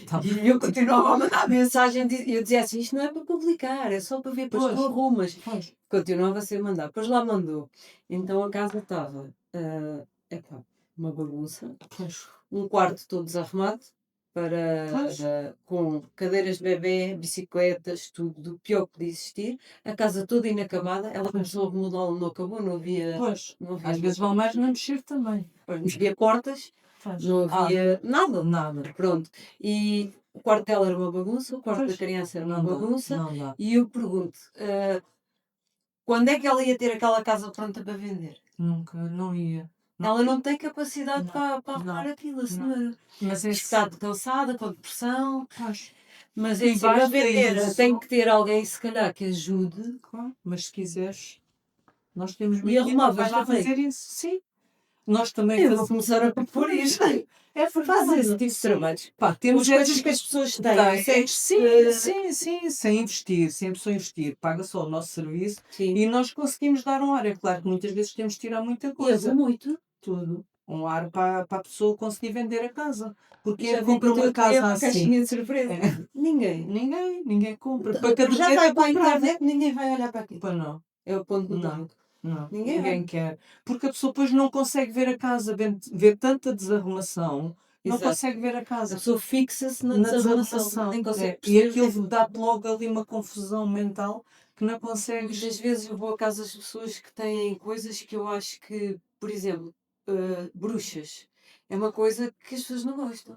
Speaker 2: tá bem.
Speaker 1: E eu continuava a mandar mensagem e eu dizia assim, isto não é para publicar, é só para ver, depois tu
Speaker 2: Pois,
Speaker 1: arrumas.
Speaker 2: pois,
Speaker 1: Continuava sem mandar. Depois lá mandou. Então a casa estava, epá, uma bagunça,
Speaker 2: pois,
Speaker 1: um quarto todo desarrumado, para,
Speaker 2: pois,
Speaker 1: com cadeiras de bebê, bicicletas, tudo, do pior que podia existir. A casa toda inacabada. Ela
Speaker 2: pois,
Speaker 1: começou a remodá-la, não acabou,
Speaker 2: pois.
Speaker 1: não havia,
Speaker 2: Às vezes vale mais não mexer também.
Speaker 1: não havia portas,
Speaker 2: Pois.
Speaker 1: não havia nada.
Speaker 2: Nada.
Speaker 1: Pronto. E o quarto dela era uma bagunça, o quarto da
Speaker 2: Pois,
Speaker 1: criança era uma
Speaker 2: não dá,
Speaker 1: bagunça.
Speaker 2: não dá.
Speaker 1: E eu pergunto, quando é que ela ia ter aquela casa pronta para vender?
Speaker 2: Nunca, não ia. Não,
Speaker 1: Ela não tem capacidade
Speaker 2: não,
Speaker 1: para arrumar
Speaker 2: não,
Speaker 1: aquilo, a
Speaker 2: não.
Speaker 1: senhora.
Speaker 2: Mas
Speaker 1: Está cansada, com depressão,
Speaker 2: pois.
Speaker 1: mas é
Speaker 2: E
Speaker 1: assim, para
Speaker 2: basta
Speaker 1: vender tem
Speaker 2: isso.
Speaker 1: que ter alguém, se calhar, que ajude
Speaker 2: Claro, mas se quiseres, nós temos
Speaker 1: e
Speaker 2: máquina,
Speaker 1: arrumavas
Speaker 2: vais lá
Speaker 1: lá bem.
Speaker 2: fazer isso. Sim. Nós também
Speaker 1: Eu vou
Speaker 2: fazemos.
Speaker 1: começar a propor isso.
Speaker 2: É
Speaker 1: Faz esse
Speaker 2: verdade.
Speaker 1: tipo de
Speaker 2: Sim.
Speaker 1: trabalhos.
Speaker 2: Pá,
Speaker 1: Com
Speaker 2: temos
Speaker 1: as coisas
Speaker 2: esses.
Speaker 1: que as pessoas têm,
Speaker 2: Tem,
Speaker 1: consegues.
Speaker 2: sim, sim, sim, sem investir, sem a pessoa investir, paga só o nosso serviço
Speaker 1: Sim.
Speaker 2: e nós conseguimos dar um ar. É claro que muitas vezes temos de tirar muita
Speaker 1: E eu vou
Speaker 2: coisa,
Speaker 1: muito.
Speaker 2: tudo. Um ar para a pessoa conseguir vender a casa.
Speaker 1: E
Speaker 2: Porque
Speaker 1: já
Speaker 2: é
Speaker 1: vi que
Speaker 2: compra
Speaker 1: o
Speaker 2: uma
Speaker 1: teu é
Speaker 2: casa
Speaker 1: uma
Speaker 2: assim.
Speaker 1: caixinha de surpresa.
Speaker 2: É,
Speaker 1: Ninguém.
Speaker 2: ninguém compra. Para
Speaker 1: Já
Speaker 2: caderneta
Speaker 1: vai para a
Speaker 2: comprava.
Speaker 1: internet, ninguém vai olhar para aquilo.
Speaker 2: Pois não,
Speaker 1: É o ponto do
Speaker 2: não,
Speaker 1: pânico.
Speaker 2: não,
Speaker 1: Ninguém
Speaker 2: ninguém
Speaker 1: olha.
Speaker 2: quer. Porque a pessoa depois não consegue ver a casa, vê tanta desarrumação, não
Speaker 1: Exato.
Speaker 2: consegue ver a
Speaker 1: A
Speaker 2: casa.
Speaker 1: pessoa fixa-se na
Speaker 2: Na
Speaker 1: desarrumação,
Speaker 2: desarrumação,
Speaker 1: nem consegue
Speaker 2: é. E
Speaker 1: perceber.
Speaker 2: aquilo dá-te logo ali uma confusão mental que não consegues.
Speaker 1: Muitas vezes eu vou a casa das pessoas que têm coisas que eu acho que, por exemplo, bruxas, é uma coisa que as pessoas não gostam.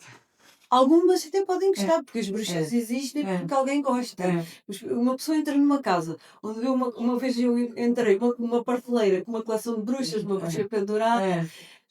Speaker 1: Algumas até podem
Speaker 2: É,
Speaker 1: gostar, porque as
Speaker 2: é,
Speaker 1: bruxas existem
Speaker 2: é,
Speaker 1: porque alguém gosta.
Speaker 2: é.
Speaker 1: Mas uma pessoa entra numa casa onde vê uma vez eu entrei numa prateleira com uma coleção de bruxas, uma bruxa pendurada,
Speaker 2: É, é.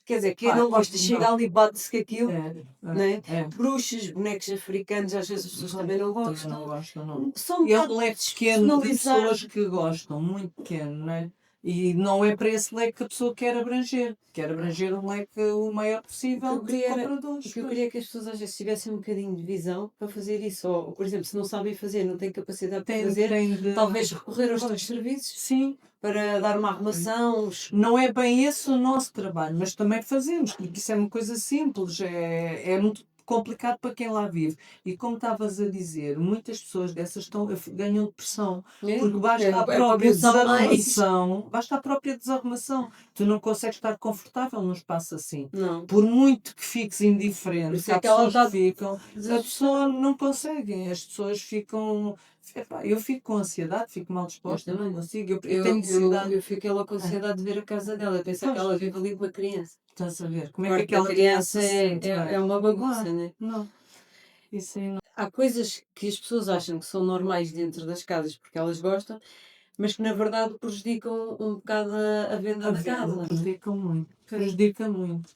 Speaker 1: quer dizer, quem
Speaker 2: Pá,
Speaker 1: não gosta chega
Speaker 2: não.
Speaker 1: ali e bate-se com aquilo,
Speaker 2: É,
Speaker 1: né?
Speaker 2: é, é.
Speaker 1: Bruxas, bonecos africanos, às vezes as pessoas também não
Speaker 2: Também não
Speaker 1: gostam.
Speaker 2: gosto, não.
Speaker 1: Só um
Speaker 2: E é
Speaker 1: bocado
Speaker 2: um leque pequeno de
Speaker 1: despersonalizar.
Speaker 2: pessoas que gostam, muito pequeno, não é? E não é para esse leque que a pessoa quer abranger. Quer abranger um leque o maior
Speaker 1: O que
Speaker 2: possível
Speaker 1: eu
Speaker 2: de
Speaker 1: queria era, o
Speaker 2: compradores.
Speaker 1: que eu
Speaker 2: Pois.
Speaker 1: queria é que as pessoas às vezes tivessem um bocadinho de visão para fazer isso. Ou, por exemplo, se não sabem fazer, não têm capacidade para fazer,
Speaker 2: Tem de.
Speaker 1: talvez recorrer aos teus
Speaker 2: Pois.
Speaker 1: serviços
Speaker 2: Sim,
Speaker 1: para dar uma
Speaker 2: sim.
Speaker 1: arrumação.
Speaker 2: Não é bem esse o nosso trabalho, mas também fazemos, porque isso é uma coisa simples, é muito complicado para quem lá vive. E como estavas a dizer, muitas pessoas dessas ganham depressão,
Speaker 1: Né?
Speaker 2: porque basta a
Speaker 1: É para
Speaker 2: própria
Speaker 1: pensar mais.
Speaker 2: desarrumação, basta a própria desarrumação. Tu não consegues estar confortável num espaço assim.
Speaker 1: Não.
Speaker 2: Por muito que fiques
Speaker 1: Por
Speaker 2: indiferente,
Speaker 1: isso
Speaker 2: que há
Speaker 1: é que ela
Speaker 2: pessoas que
Speaker 1: está
Speaker 2: ficam, a pessoa
Speaker 1: desajustada.
Speaker 2: não consegue, as pessoas ficam. Epá, eu fico com ansiedade, fico mal
Speaker 1: Eu
Speaker 2: disposta, não
Speaker 1: também.
Speaker 2: consigo, eu tenho necessidade.
Speaker 1: Eu fiquei logo com
Speaker 2: Ah,
Speaker 1: ansiedade de ver a casa dela. Eu pensei que
Speaker 2: pois.
Speaker 1: ela vive ali com uma criança.
Speaker 2: Estás a ver? Como
Speaker 1: O
Speaker 2: é que
Speaker 1: quarto da
Speaker 2: aquela
Speaker 1: criança
Speaker 2: criança se sente
Speaker 1: é
Speaker 2: bem?
Speaker 1: uma bagunça,
Speaker 2: Claro,
Speaker 1: né?
Speaker 2: não. Isso aí não.
Speaker 1: Há coisas que as pessoas acham que são normais dentro das casas porque elas gostam, mas que na verdade prejudicam um bocado a venda
Speaker 2: A
Speaker 1: da
Speaker 2: venda
Speaker 1: casa, não é?
Speaker 2: prejudica muito. Prejudica muito.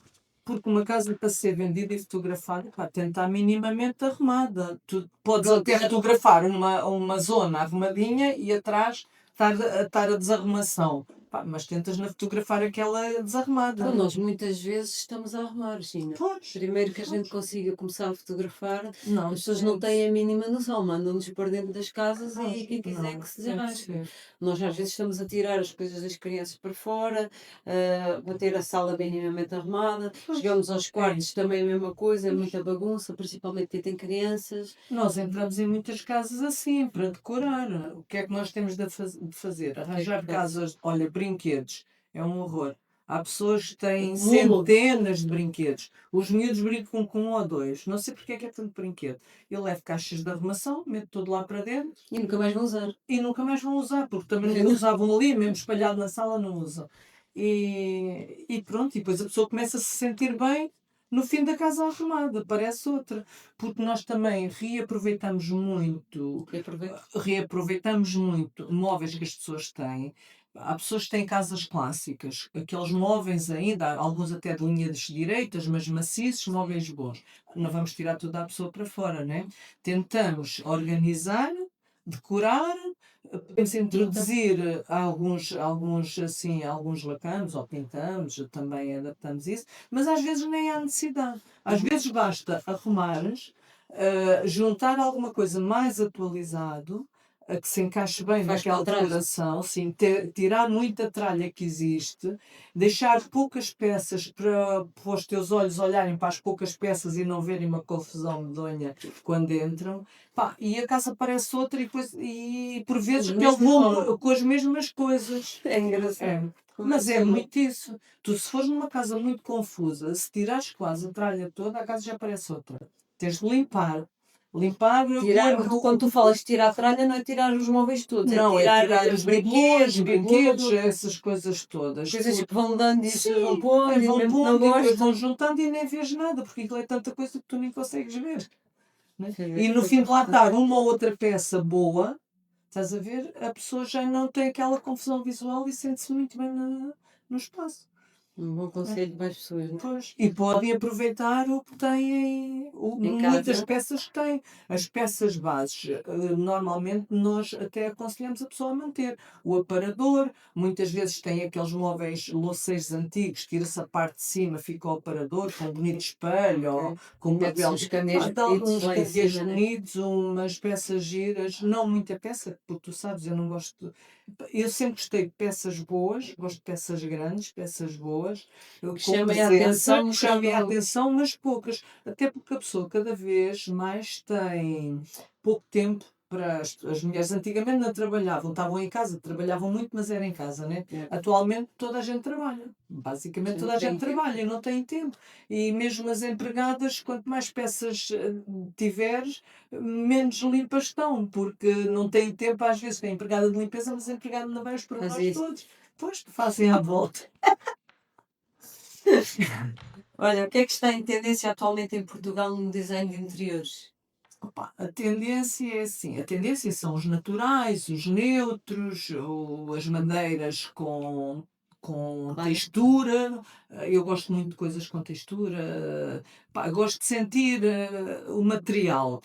Speaker 2: Porque uma casa para ser vendida e fotografada, pá, tem de estar minimamente arrumada. Tu podes
Speaker 1: Pronto,
Speaker 2: até
Speaker 1: já
Speaker 2: fotografar uma zona arrumadinha e atrás estar a desarrumação. Pá, mas tentas na fotografar aquela desarrumada.
Speaker 1: então, nós muitas vezes estamos a arrumar, China.
Speaker 2: Pois,
Speaker 1: Primeiro que a gente
Speaker 2: pois.
Speaker 1: consiga começar a fotografar, as
Speaker 2: Não,
Speaker 1: pessoas não
Speaker 2: tem
Speaker 1: têm a mínima noção, mandam-nos para dentro das casas e
Speaker 2: pois,
Speaker 1: quem quiser
Speaker 2: não,
Speaker 1: que se
Speaker 2: tem que
Speaker 1: desarrasque.
Speaker 2: ser.
Speaker 1: Nós às vezes estamos a tirar as coisas das crianças para fora, a ter a sala minimamente arrumada,
Speaker 2: Pois,
Speaker 1: chegamos aos
Speaker 2: é
Speaker 1: quartos
Speaker 2: isso.
Speaker 1: também a mesma coisa, é
Speaker 2: Pois.
Speaker 1: muita bagunça, principalmente quem tem crianças.
Speaker 2: Nós entramos em muitas casas assim, para decorar. O que é que nós temos de fazer?
Speaker 1: O que é que
Speaker 2: Arranjar
Speaker 1: faz?
Speaker 2: casas, olha, brinquedos, é um horror. Há pessoas que têm
Speaker 1: Mulo!
Speaker 2: centenas de brinquedos. Os miúdos brincam com um ou dois. Não sei porque é que é tanto brinquedo. Eu levo caixas de arrumação, meto tudo lá para dentro
Speaker 1: E nunca mais vão usar.
Speaker 2: e nunca mais vão usar, porque também não usavam ali, mesmo espalhado na sala, não usam. E pronto, e depois a pessoa começa a se sentir bem no fim da casa arrumada, parece outra. Porque nós também
Speaker 1: E aproveito.
Speaker 2: reaproveitamos muito móveis que as pessoas têm. Há pessoas que têm casas clássicas, aqueles móveis ainda, alguns até de linhas direitas, mas maciços, móveis bons. Não vamos tirar tudo à pessoa para fora, né? Tentamos organizar, decorar, podemos introduzir alguns assim, alguns lacamos ou pintamos, também adaptamos isso, mas às vezes nem há necessidade. Às vezes basta arrumares, juntar alguma coisa mais atualizado, a que se encaixe bem
Speaker 1: Faz
Speaker 2: naquela
Speaker 1: contraste.
Speaker 2: decoração, sim, tirar muita tralha que existe, deixar poucas peças para os teus olhos olharem para as poucas peças e não verem uma confusão medonha quando entram. Pá, e a casa parece outra e por vezes
Speaker 1: Os
Speaker 2: até eu vou
Speaker 1: mesmos-
Speaker 2: com as mesmas coisas.
Speaker 1: É engraçado.
Speaker 2: É.
Speaker 1: Como
Speaker 2: Mas
Speaker 1: se
Speaker 2: é
Speaker 1: chama?
Speaker 2: muito isso. Tu, se fores numa casa muito confusa, se tirares quase a tralha toda, a casa já parece outra. Tens de limpar. Limpar
Speaker 1: Quando tu falas de tirar a tralha, não é tirar os móveis todos,
Speaker 2: não,
Speaker 1: é
Speaker 2: é
Speaker 1: tirar
Speaker 2: tirar os
Speaker 1: brinquedos,
Speaker 2: brinquedos, essas coisas todas.
Speaker 1: coisas
Speaker 2: Tudo.
Speaker 1: que vão dando e se vão
Speaker 2: Sim,
Speaker 1: pondo, e
Speaker 2: vão
Speaker 1: mesmo que não
Speaker 2: pondo e depois
Speaker 1: gostes.
Speaker 2: vão juntando e nem vês nada, porque aquilo é tanta coisa que tu nem consegues ver. Né?
Speaker 1: Sim,
Speaker 2: E no fim de lá estar uma ou outra peça boa, estás a ver, a pessoa já não tem aquela confusão visual e sente-se muito bem no espaço.
Speaker 1: Um bom conselho para as pessoas, não é?
Speaker 2: Pois, e podem aproveitar o que têm,
Speaker 1: Em
Speaker 2: muitas
Speaker 1: casa.
Speaker 2: peças que têm. As peças bases, normalmente nós até aconselhamos a pessoa a manter. O aparador, muitas vezes tem aqueles móveis louceiros antigos, tira-se a parte de cima, fica o aparador com um bonito espelho, ou
Speaker 1: Ok.
Speaker 2: com
Speaker 1: Mete-se
Speaker 2: papel,
Speaker 1: uns candeeiros
Speaker 2: dá
Speaker 1: bonitos
Speaker 2: uns
Speaker 1: lá em
Speaker 2: candeeiros
Speaker 1: cima, né?
Speaker 2: bonitos, umas peças giras, não muita peça, porque tu sabes, eu não gosto. Eu sempre gostei de peças boas, gosto de peças grandes, peças boas,
Speaker 1: Que
Speaker 2: com
Speaker 1: chamem a
Speaker 2: presença,
Speaker 1: atenção
Speaker 2: que chamem a
Speaker 1: quando.
Speaker 2: atenção, mas poucas. Até porque a pessoa cada vez mais tem pouco tempo para as mulheres antigamente não trabalhavam, estavam em casa, trabalhavam muito, mas era em casa, né?
Speaker 1: É,
Speaker 2: Atualmente toda a gente trabalha. Basicamente
Speaker 1: sim,
Speaker 2: toda
Speaker 1: não
Speaker 2: a
Speaker 1: tem
Speaker 2: gente
Speaker 1: tempo.
Speaker 2: trabalha e não tem tempo. E mesmo as empregadas, quanto mais peças tiveres, menos limpas estão, porque não têm tempo, às vezes, tem empregada de limpeza, mas a empregada não vai os
Speaker 1: Faz
Speaker 2: pormenores
Speaker 1: isso.
Speaker 2: todos. Pois, fazem à volta.
Speaker 1: Olha, o que é que está em tendência atualmente em Portugal no design de interiores?
Speaker 2: Opa, a tendência é assim, a tendência são os naturais, os neutros, as madeiras com
Speaker 1: Claro.
Speaker 2: textura. Eu gosto muito de coisas com textura. Pá, gosto de sentir o material.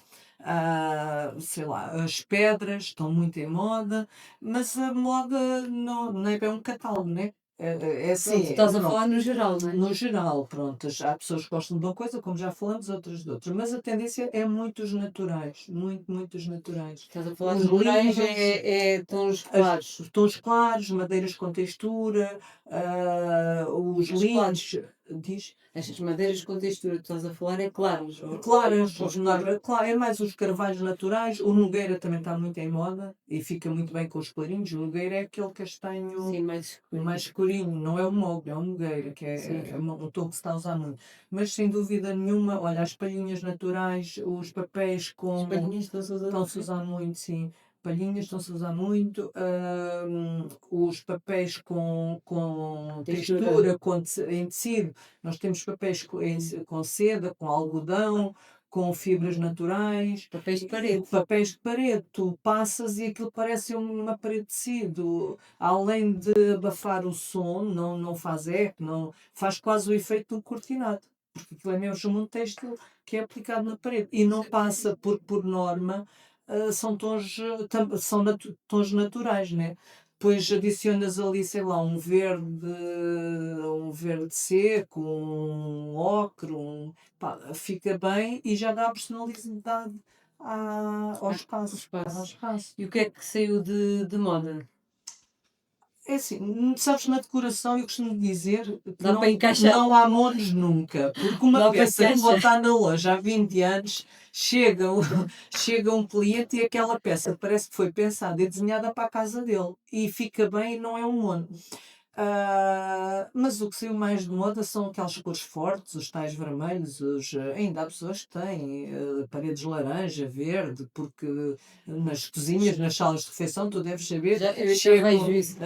Speaker 2: Sei lá, as pedras estão muito em moda, mas a moda não é bem um catálogo, né? É
Speaker 1: Pronto, tu
Speaker 2: assim,
Speaker 1: estás a
Speaker 2: pronto.
Speaker 1: falar no geral, não é?
Speaker 2: No geral, pronto, há pessoas que gostam de uma coisa, como já falamos, outras de outra, mas a tendência é muitos naturais, muitos naturais.
Speaker 1: Estás a falar
Speaker 2: Os
Speaker 1: de naturais,
Speaker 2: livros,
Speaker 1: é tons claros.
Speaker 2: os tons claros, madeiras com textura, os
Speaker 1: Mas claros.
Speaker 2: linhos, diz?
Speaker 1: Estas madeiras com textura que estás a falar é claros.
Speaker 2: Claras,
Speaker 1: Ou escuros.
Speaker 2: claro, é mais os carvalhos naturais. O Nogueira também está muito em moda e fica muito bem com os clarinhos. O Nogueira é aquele castanho
Speaker 1: Sim, mais escuro.
Speaker 2: mais escurinho, não é o mogno, é o Nogueira, que
Speaker 1: Sim.
Speaker 2: é um tom que se está a usar muito. Mas sem dúvida nenhuma, olha, as palhinhas naturais, os papéis
Speaker 1: As
Speaker 2: com.
Speaker 1: palhinhas estão-se a usar.
Speaker 2: Estão-se a usar muito, sim. Palhinhas estão-se a usar muito. Os papéis com
Speaker 1: Textura.
Speaker 2: textura, em tecido. Nós temos papéis com seda, com algodão, com fibras naturais.
Speaker 1: Papéis de parede.
Speaker 2: Papéis de parede, tu passas e aquilo parece uma parede de tecido. Além de abafar o som, não faz eco, não, faz quase o efeito do cortinado. Porque aquilo é mesmo um texto que é aplicado na parede. E não passa por norma, são tons, tons naturais, né? Depois adicionas ali, sei lá, um verde seco, um ocre, pá, fica bem e já dá personalidade ao espaço.
Speaker 1: espaço.
Speaker 2: Ao espaço.
Speaker 1: E o que é que saiu de moda?
Speaker 2: É assim, sabes, na decoração eu costumo dizer que
Speaker 1: Dá para encaixar.
Speaker 2: não há molhos nunca, porque uma
Speaker 1: Dá para
Speaker 2: peça que
Speaker 1: encaixar.
Speaker 2: está na loja há 20 anos, chega, chega um cliente e aquela peça parece que foi pensada e desenhada para a casa dele e fica bem e não é um molho. Mas o que saiu mais de moda são aquelas cores fortes, os tais vermelhos, ainda há pessoas que têm paredes laranja, verde, porque nas cozinhas, nas salas de refeição, tu deves saber,
Speaker 1: Eu já vejo isso.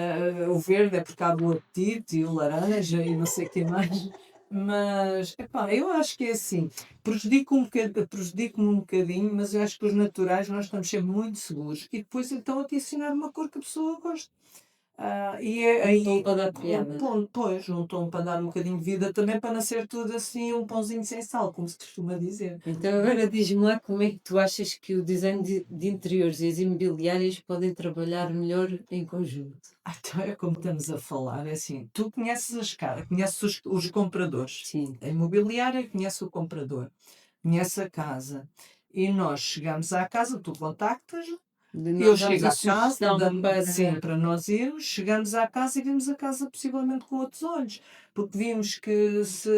Speaker 2: o verde é porque há o apetite e o laranja e não sei o que mais. Mas, epá, eu acho que é assim, prejudica-me um bocadinho, mas eu acho que os naturais nós estamos sempre muito seguros. E depois então adicionar uma cor que a pessoa gosta. E é
Speaker 1: Um tom
Speaker 2: aí
Speaker 1: para dar
Speaker 2: um
Speaker 1: piada.
Speaker 2: tom, pois, um tom para dar um bocadinho de vida também, para não ser tudo assim um pãozinho sem sal, como se costuma dizer.
Speaker 1: Então agora diz-me lá como é que tu achas que o design de interiores e as imobiliárias podem trabalhar melhor em conjunto?
Speaker 2: Então é como estamos a falar, é assim, tu conheces as casas, conheces os compradores.
Speaker 1: Sim.
Speaker 2: A imobiliária conhece o comprador, conhece a casa. E nós chegamos à casa, tu contactas,
Speaker 1: De
Speaker 2: eu
Speaker 1: nós damos
Speaker 2: chego
Speaker 1: a
Speaker 2: à casa,
Speaker 1: sugestão
Speaker 2: sim,
Speaker 1: para.
Speaker 2: para nós irmos, chegamos à casa e vemos a casa possivelmente com outros olhos, porque vimos que se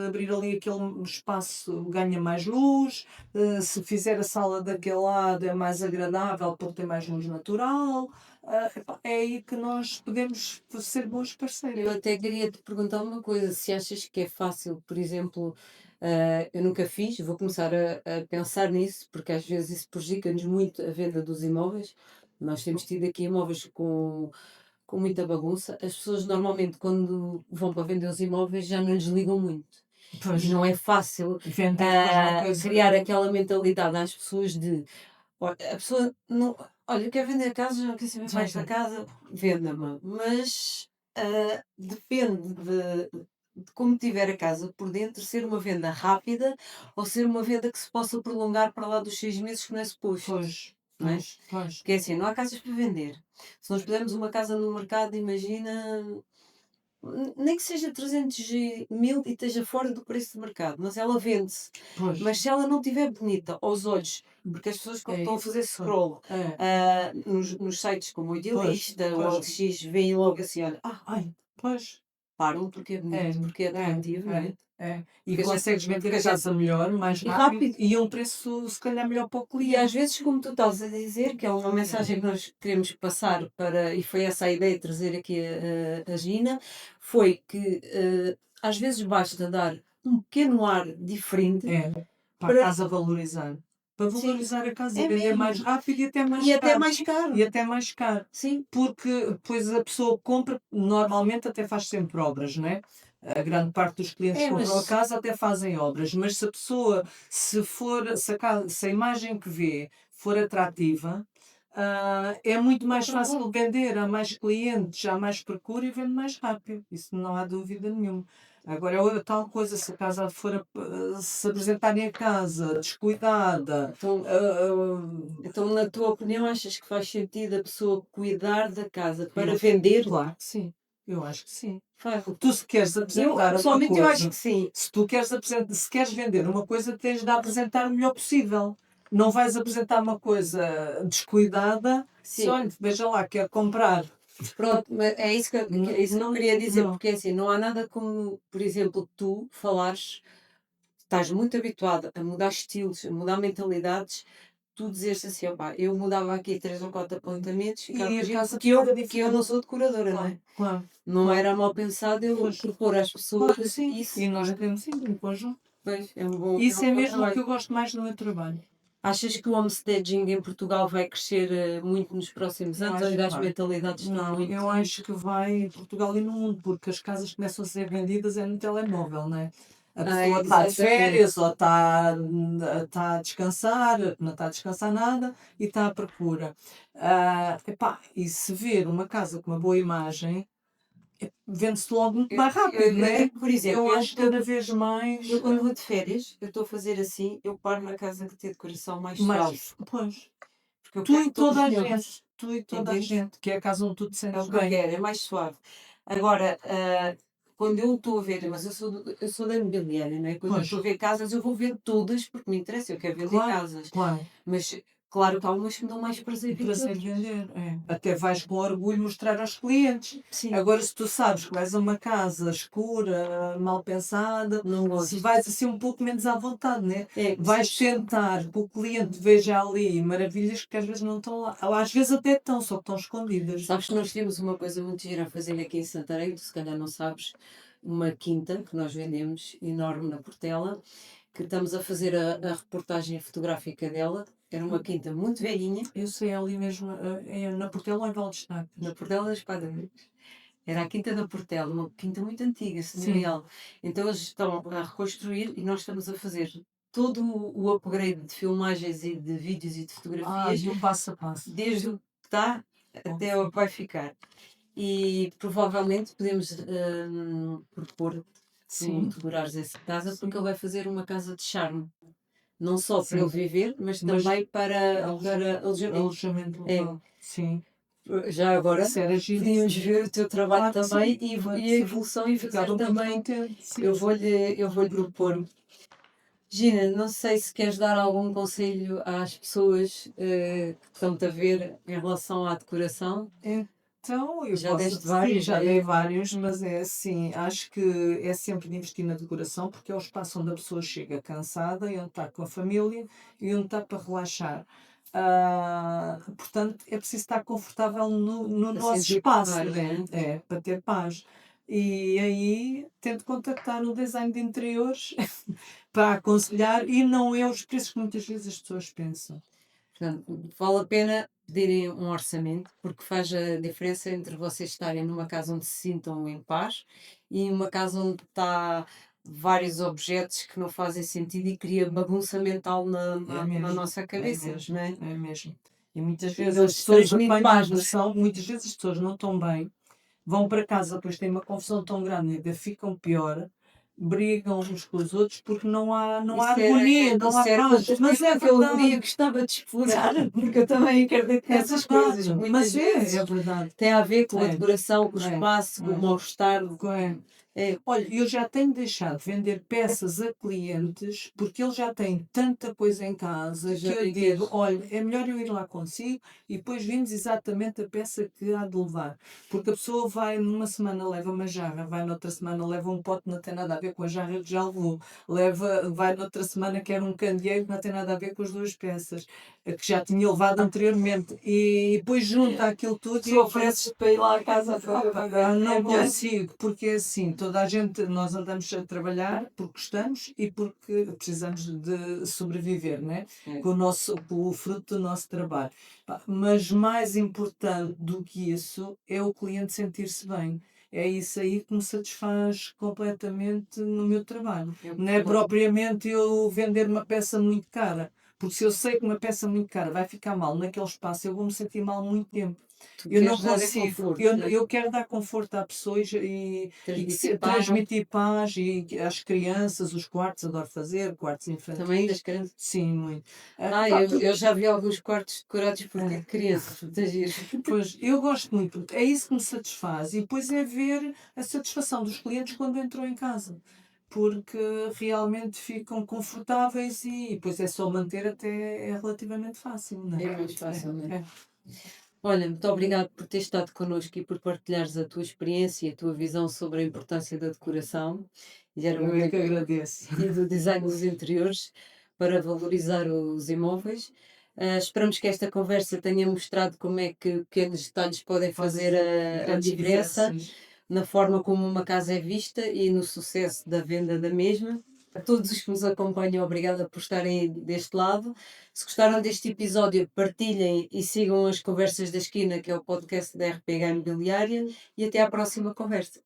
Speaker 2: abrir ali aquele espaço ganha mais luz, se fizer a sala daquele lado é mais agradável porque tem mais luz natural. Epá, é aí que nós podemos ser bons
Speaker 1: Eu
Speaker 2: parceiros.
Speaker 1: até queria te perguntar uma coisa, se achas que é fácil, por exemplo, eu nunca fiz, vou começar a pensar nisso, porque às vezes isso prejudica-nos muito a venda dos imóveis. Nós temos tido aqui imóveis com muita bagunça. As pessoas normalmente, quando vão para vender os imóveis, já não lhes ligam muito.
Speaker 2: Pois,
Speaker 1: E não é fácil
Speaker 2: vender depois uma coisa.
Speaker 1: criar aquela mentalidade às pessoas de olha, a pessoa não. Olha, quer vender a casa, já quer saber
Speaker 2: Já,
Speaker 1: mais da
Speaker 2: já.
Speaker 1: casa, venda-me. Mas depende de como tiver a casa por dentro, ser uma venda rápida ou ser uma venda que se possa prolongar para lá dos 6 meses que não é suposto.
Speaker 2: Pois,
Speaker 1: Não é?
Speaker 2: pois, pois.
Speaker 1: Porque é assim, não há casas para vender. Se nós pudermos uma casa no mercado, imagina, nem que seja 300 mil e esteja fora do preço de mercado, mas ela vende-se.
Speaker 2: Pois,
Speaker 1: Mas se ela não estiver bonita aos olhos, porque as pessoas
Speaker 2: é
Speaker 1: estão a
Speaker 2: isso.
Speaker 1: fazer
Speaker 2: Pois.
Speaker 1: scroll
Speaker 2: É,
Speaker 1: nos sites como o
Speaker 2: pois,
Speaker 1: Idealista, o
Speaker 2: pois.
Speaker 1: OLX, veem logo assim, olha,
Speaker 2: Ai, pois.
Speaker 1: param porque é
Speaker 2: É,
Speaker 1: bonito, porque é
Speaker 2: é,
Speaker 1: atrativo, não
Speaker 2: é,
Speaker 1: é?
Speaker 2: é. E
Speaker 1: Porque a gente,
Speaker 2: consegues vender
Speaker 1: porque a
Speaker 2: a
Speaker 1: gente,
Speaker 2: casa melhor, mais
Speaker 1: e
Speaker 2: rápido
Speaker 1: rápido.
Speaker 2: e a um preço se calhar melhor para o
Speaker 1: E às
Speaker 2: cliente.
Speaker 1: vezes, como tu estás a dizer, que é uma mensagem que nós queremos passar para, e foi essa a ideia de trazer aqui a Gina, foi que às vezes basta dar um pequeno ar diferente
Speaker 2: É, para a
Speaker 1: para.
Speaker 2: casa valorizar. Para
Speaker 1: Sim,
Speaker 2: valorizar a casa e
Speaker 1: é
Speaker 2: vender mais
Speaker 1: mesmo.
Speaker 2: rápido e até mais
Speaker 1: E até
Speaker 2: caro.
Speaker 1: mais
Speaker 2: E
Speaker 1: caro.
Speaker 2: até mais caro.
Speaker 1: Sim,
Speaker 2: Porque depois a pessoa compra, normalmente até faz sempre obras, não é? A grande parte dos clientes que
Speaker 1: é,
Speaker 2: compram a
Speaker 1: mas
Speaker 2: casa até fazem obras, mas se a pessoa, se a imagem que vê for atrativa, é muito mais fácil vender, há mais clientes, há mais procura e vende mais rápido. Isso não há dúvida nenhuma. Agora, tal coisa, se a casa for, se apresentarem a casa descuidada,
Speaker 1: então, então, na tua opinião, achas que faz sentido a pessoa cuidar da casa para
Speaker 2: eu,
Speaker 1: vender?
Speaker 2: claro que sim, eu acho que sim.
Speaker 1: Faz.
Speaker 2: Porque tu se queres
Speaker 1: Eu,
Speaker 2: apresentar uma
Speaker 1: pessoalmente, eu acho
Speaker 2: coisa,
Speaker 1: que sim.
Speaker 2: se tu queres apresentar, se queres vender uma coisa, tens de a apresentar o melhor possível. Não vais apresentar uma coisa descuidada, se
Speaker 1: Sim.
Speaker 2: olha, veja lá, quer comprar.
Speaker 1: Pronto, mas é isso que eu
Speaker 2: Não,
Speaker 1: queria dizer,
Speaker 2: não.
Speaker 1: porque é assim, não há nada como, por exemplo, tu falares, estás muito habituado a mudar estilos, a mudar mentalidades, tu dizes assim, opá, eu mudava aqui 3 ou 4 apontamentos, ficava
Speaker 2: E a
Speaker 1: giro,
Speaker 2: casa
Speaker 1: porque eu,
Speaker 2: ficava
Speaker 1: que eu não
Speaker 2: diferente.
Speaker 1: sou decoradora, não
Speaker 2: Claro,
Speaker 1: é?
Speaker 2: claro,
Speaker 1: Não
Speaker 2: claro.
Speaker 1: era mal pensado eu
Speaker 2: Pois,
Speaker 1: propor às
Speaker 2: claro que
Speaker 1: pessoas
Speaker 2: sim.
Speaker 1: isso,
Speaker 2: E nós temos sim em conjunto.
Speaker 1: pois,
Speaker 2: Isso é
Speaker 1: é um bom
Speaker 2: mesmo o que
Speaker 1: trabalho.
Speaker 2: eu gosto mais no meu trabalho.
Speaker 1: Achas que o homestaging em Portugal vai crescer muito nos próximos
Speaker 2: Eu
Speaker 1: anos ou
Speaker 2: acho que
Speaker 1: ainda as
Speaker 2: vai.
Speaker 1: mentalidades estão
Speaker 2: Não,
Speaker 1: muito.
Speaker 2: eu acho que vai em Portugal e no mundo, porque as casas começam a ser vendidas é no telemóvel, não é? A pessoa está de
Speaker 1: Exatamente.
Speaker 2: férias ou está a descansar, não está a descansar nada e está à procura. Epá, e se ver uma casa com uma boa imagem, vende-se logo muito mais rápido, não é?
Speaker 1: Por exemplo,
Speaker 2: Eu acho que cada vez
Speaker 1: eu
Speaker 2: mais,
Speaker 1: quando vou de férias, eu estou a fazer assim, eu paro na casa que tem decoração mais suave,
Speaker 2: mais, pois,
Speaker 1: porque eu
Speaker 2: tu
Speaker 1: quero
Speaker 2: e
Speaker 1: todos
Speaker 2: toda a
Speaker 1: neutros,
Speaker 2: gente, tu e toda a
Speaker 1: entendes?
Speaker 2: gente, que é a casa onde tu te
Speaker 1: É
Speaker 2: sentes
Speaker 1: o que eu
Speaker 2: bem.
Speaker 1: quero, é mais suave. Agora, quando eu estou a ver, mas eu sou da imobiliária, não é? Quando eu
Speaker 2: Pois,
Speaker 1: estou a ver casas, eu vou ver todas porque me interessa, eu quero vender
Speaker 2: claro,
Speaker 1: casas.
Speaker 2: claro.
Speaker 1: Mas claro que há umas que me dão mais
Speaker 2: O
Speaker 1: prazer que
Speaker 2: prazer de
Speaker 1: outras.
Speaker 2: vender, é. Até vais com orgulho mostrar aos clientes.
Speaker 1: Sim,
Speaker 2: Agora, se tu sabes que vais a uma casa escura, mal pensada,
Speaker 1: não
Speaker 2: se
Speaker 1: gosto.
Speaker 2: vais assim um pouco menos à vontade, né?
Speaker 1: É,
Speaker 2: Vais tentar que o cliente veja ali maravilhas que às vezes não estão lá. Ou às vezes até estão, só que estão escondidas.
Speaker 1: sabes que nós temos uma coisa muito gira a fazer aqui em Santarém, tu se calhar não sabes, uma quinta que nós vendemos, enorme na Portela, que estamos a fazer a reportagem fotográfica dela. Era uma quinta muito velhinha,
Speaker 2: Eu sei ali mesmo, na Portela ou em
Speaker 1: na
Speaker 2: Valdes.
Speaker 1: Portela das Padeiras. Era a Quinta da Portela, uma quinta muito antiga,
Speaker 2: Sim.
Speaker 1: senhorial. Então eles estão a reconstruir e nós estamos a fazer todo o upgrade de filmagens e de vídeos e de fotografias,
Speaker 2: E um passo a passo.
Speaker 1: desde o que está. até vai ficar. E provavelmente podemos propor tu
Speaker 2: Sim,
Speaker 1: decorares essa casa, porque
Speaker 2: sim,
Speaker 1: ele vai fazer uma casa de charme. Não só para ele
Speaker 2: sim.
Speaker 1: viver, mas
Speaker 2: Mas
Speaker 1: também para alojamento.
Speaker 2: alojamento
Speaker 1: É,
Speaker 2: local, sim.
Speaker 1: já agora
Speaker 2: Isso era
Speaker 1: podíamos
Speaker 2: giríssimo.
Speaker 1: ver o teu trabalho
Speaker 2: Claro que
Speaker 1: também
Speaker 2: sim, claro que
Speaker 1: e a
Speaker 2: sim.
Speaker 1: evolução e fazer
Speaker 2: Ficava muito
Speaker 1: também.
Speaker 2: contente,
Speaker 1: Eu
Speaker 2: sim.
Speaker 1: vou-lhe propor. Gina, não sei se queres dar algum conselho às pessoas que estão-te a ver em relação à decoração.
Speaker 2: Então, eu
Speaker 1: Já
Speaker 2: posso
Speaker 1: deste
Speaker 2: sim,
Speaker 1: vários,
Speaker 2: já dei
Speaker 1: é,
Speaker 2: vários, mas é assim, acho que é sempre de investir na decoração, porque é o espaço onde a pessoa chega cansada e onde está com a família e onde está para relaxar. Portanto, é preciso estar confortável no
Speaker 1: para
Speaker 2: nosso
Speaker 1: sentir
Speaker 2: espaço,
Speaker 1: paz,
Speaker 2: né?
Speaker 1: né?
Speaker 2: É, para ter paz. E aí tento contactar o design de interiores para aconselhar e não é os preços que muitas vezes as pessoas pensam.
Speaker 1: Portanto, vale a pena pedirem um orçamento, porque faz a diferença entre vocês estarem numa casa onde se sintam em paz e uma casa onde está vários objetos que não fazem sentido e cria bagunça mental
Speaker 2: É
Speaker 1: na
Speaker 2: mesmo,
Speaker 1: nossa
Speaker 2: é
Speaker 1: cabeça, não
Speaker 2: mesmo,
Speaker 1: é?
Speaker 2: é mesmo. E muitas
Speaker 1: E
Speaker 2: vezes
Speaker 1: não
Speaker 2: as
Speaker 1: se
Speaker 2: pessoas
Speaker 1: transmite
Speaker 2: apanham
Speaker 1: paz, não é?
Speaker 2: depressão, muitas vezes as pessoas não estão bem, vão para casa, depois têm uma confusão tão grande, ainda ficam pior, brigam uns com os outros porque não há harmonia, não há
Speaker 1: Isso era
Speaker 2: paz.
Speaker 1: outra
Speaker 2: Mas é
Speaker 1: coisa que eu um dia
Speaker 2: verdade,
Speaker 1: gostava de explorar, porque eu também acredito
Speaker 2: é
Speaker 1: nessas coisas.
Speaker 2: verdade,
Speaker 1: Muitas
Speaker 2: mas é
Speaker 1: vezes
Speaker 2: verdade.
Speaker 1: tem a ver com a
Speaker 2: É,
Speaker 1: decoração, com o
Speaker 2: é,
Speaker 1: espaço, com o
Speaker 2: é.
Speaker 1: mal-estar.
Speaker 2: É.
Speaker 1: É,
Speaker 2: Olha, eu já tenho deixado de vender peças a clientes porque eles já têm tanta coisa em casa que
Speaker 1: já
Speaker 2: eu
Speaker 1: nem
Speaker 2: digo,
Speaker 1: queres.
Speaker 2: olha, é melhor eu ir lá consigo e depois vendes exatamente a peça que há de levar. Porque a pessoa vai numa semana leva uma jarra, vai noutra semana leva um pote que não tem nada a ver com a jarra que já levou, vai noutra semana quer um candeeiro que não tem nada a ver com as duas peças, que já tinha levado anteriormente. E depois junta aquilo tudo
Speaker 1: Tu
Speaker 2: e
Speaker 1: ofereces para ir lá à casa para ver.
Speaker 2: não
Speaker 1: É melhor.
Speaker 2: consigo, porque é assim, toda a gente, nós andamos a trabalhar porque gostamos e porque precisamos de sobreviver, né?
Speaker 1: É.
Speaker 2: Com o fruto do nosso trabalho. Pá, mas mais importante do que isso é o cliente sentir-se bem. É isso aí que me satisfaz completamente no meu trabalho.
Speaker 1: É
Speaker 2: Não é
Speaker 1: verdade.
Speaker 2: propriamente eu vender uma peça muito cara, porque se eu sei que uma peça muito cara vai ficar mal naquele espaço, eu vou me sentir mal muito tempo.
Speaker 1: Tu
Speaker 2: Eu não
Speaker 1: queres dar é
Speaker 2: consigo.
Speaker 1: conforto, né?
Speaker 2: Eu quero dar conforto à pessoa e que
Speaker 1: Transmitir paz
Speaker 2: transmitir paz às crianças, os quartos, adoro fazer, quartos
Speaker 1: também
Speaker 2: infantis.
Speaker 1: das crianças.
Speaker 2: Sim, muito.
Speaker 1: Eu já vi alguns quartos decorados por ti de crianças, muito giro.
Speaker 2: Pois, eu gosto muito. É isso que me satisfaz. E depois é ver a satisfação dos clientes quando entram em casa. Porque realmente ficam confortáveis e depois é só manter até é relativamente fácil, não é?
Speaker 1: É mais fácil, né?
Speaker 2: É.
Speaker 1: Olha, muito obrigado por teres estado connosco e por partilhares a tua experiência e a tua visão sobre a importância da decoração e, era
Speaker 2: Eu é
Speaker 1: muito,
Speaker 2: que agradeço.
Speaker 1: e do design dos interiores para valorizar os imóveis. Esperamos que esta conversa tenha mostrado como é que pequenos detalhes podem fazer
Speaker 2: Faz
Speaker 1: a
Speaker 2: grandes
Speaker 1: diferença
Speaker 2: diferenças.
Speaker 1: na forma como uma casa é vista e no sucesso da venda da mesma. A todos os que nos acompanham, obrigada por estarem deste lado. Se gostaram deste episódio, partilhem e sigam as Conversas da Esquina, que é o podcast da RPH Imobiliária, e até à próxima conversa.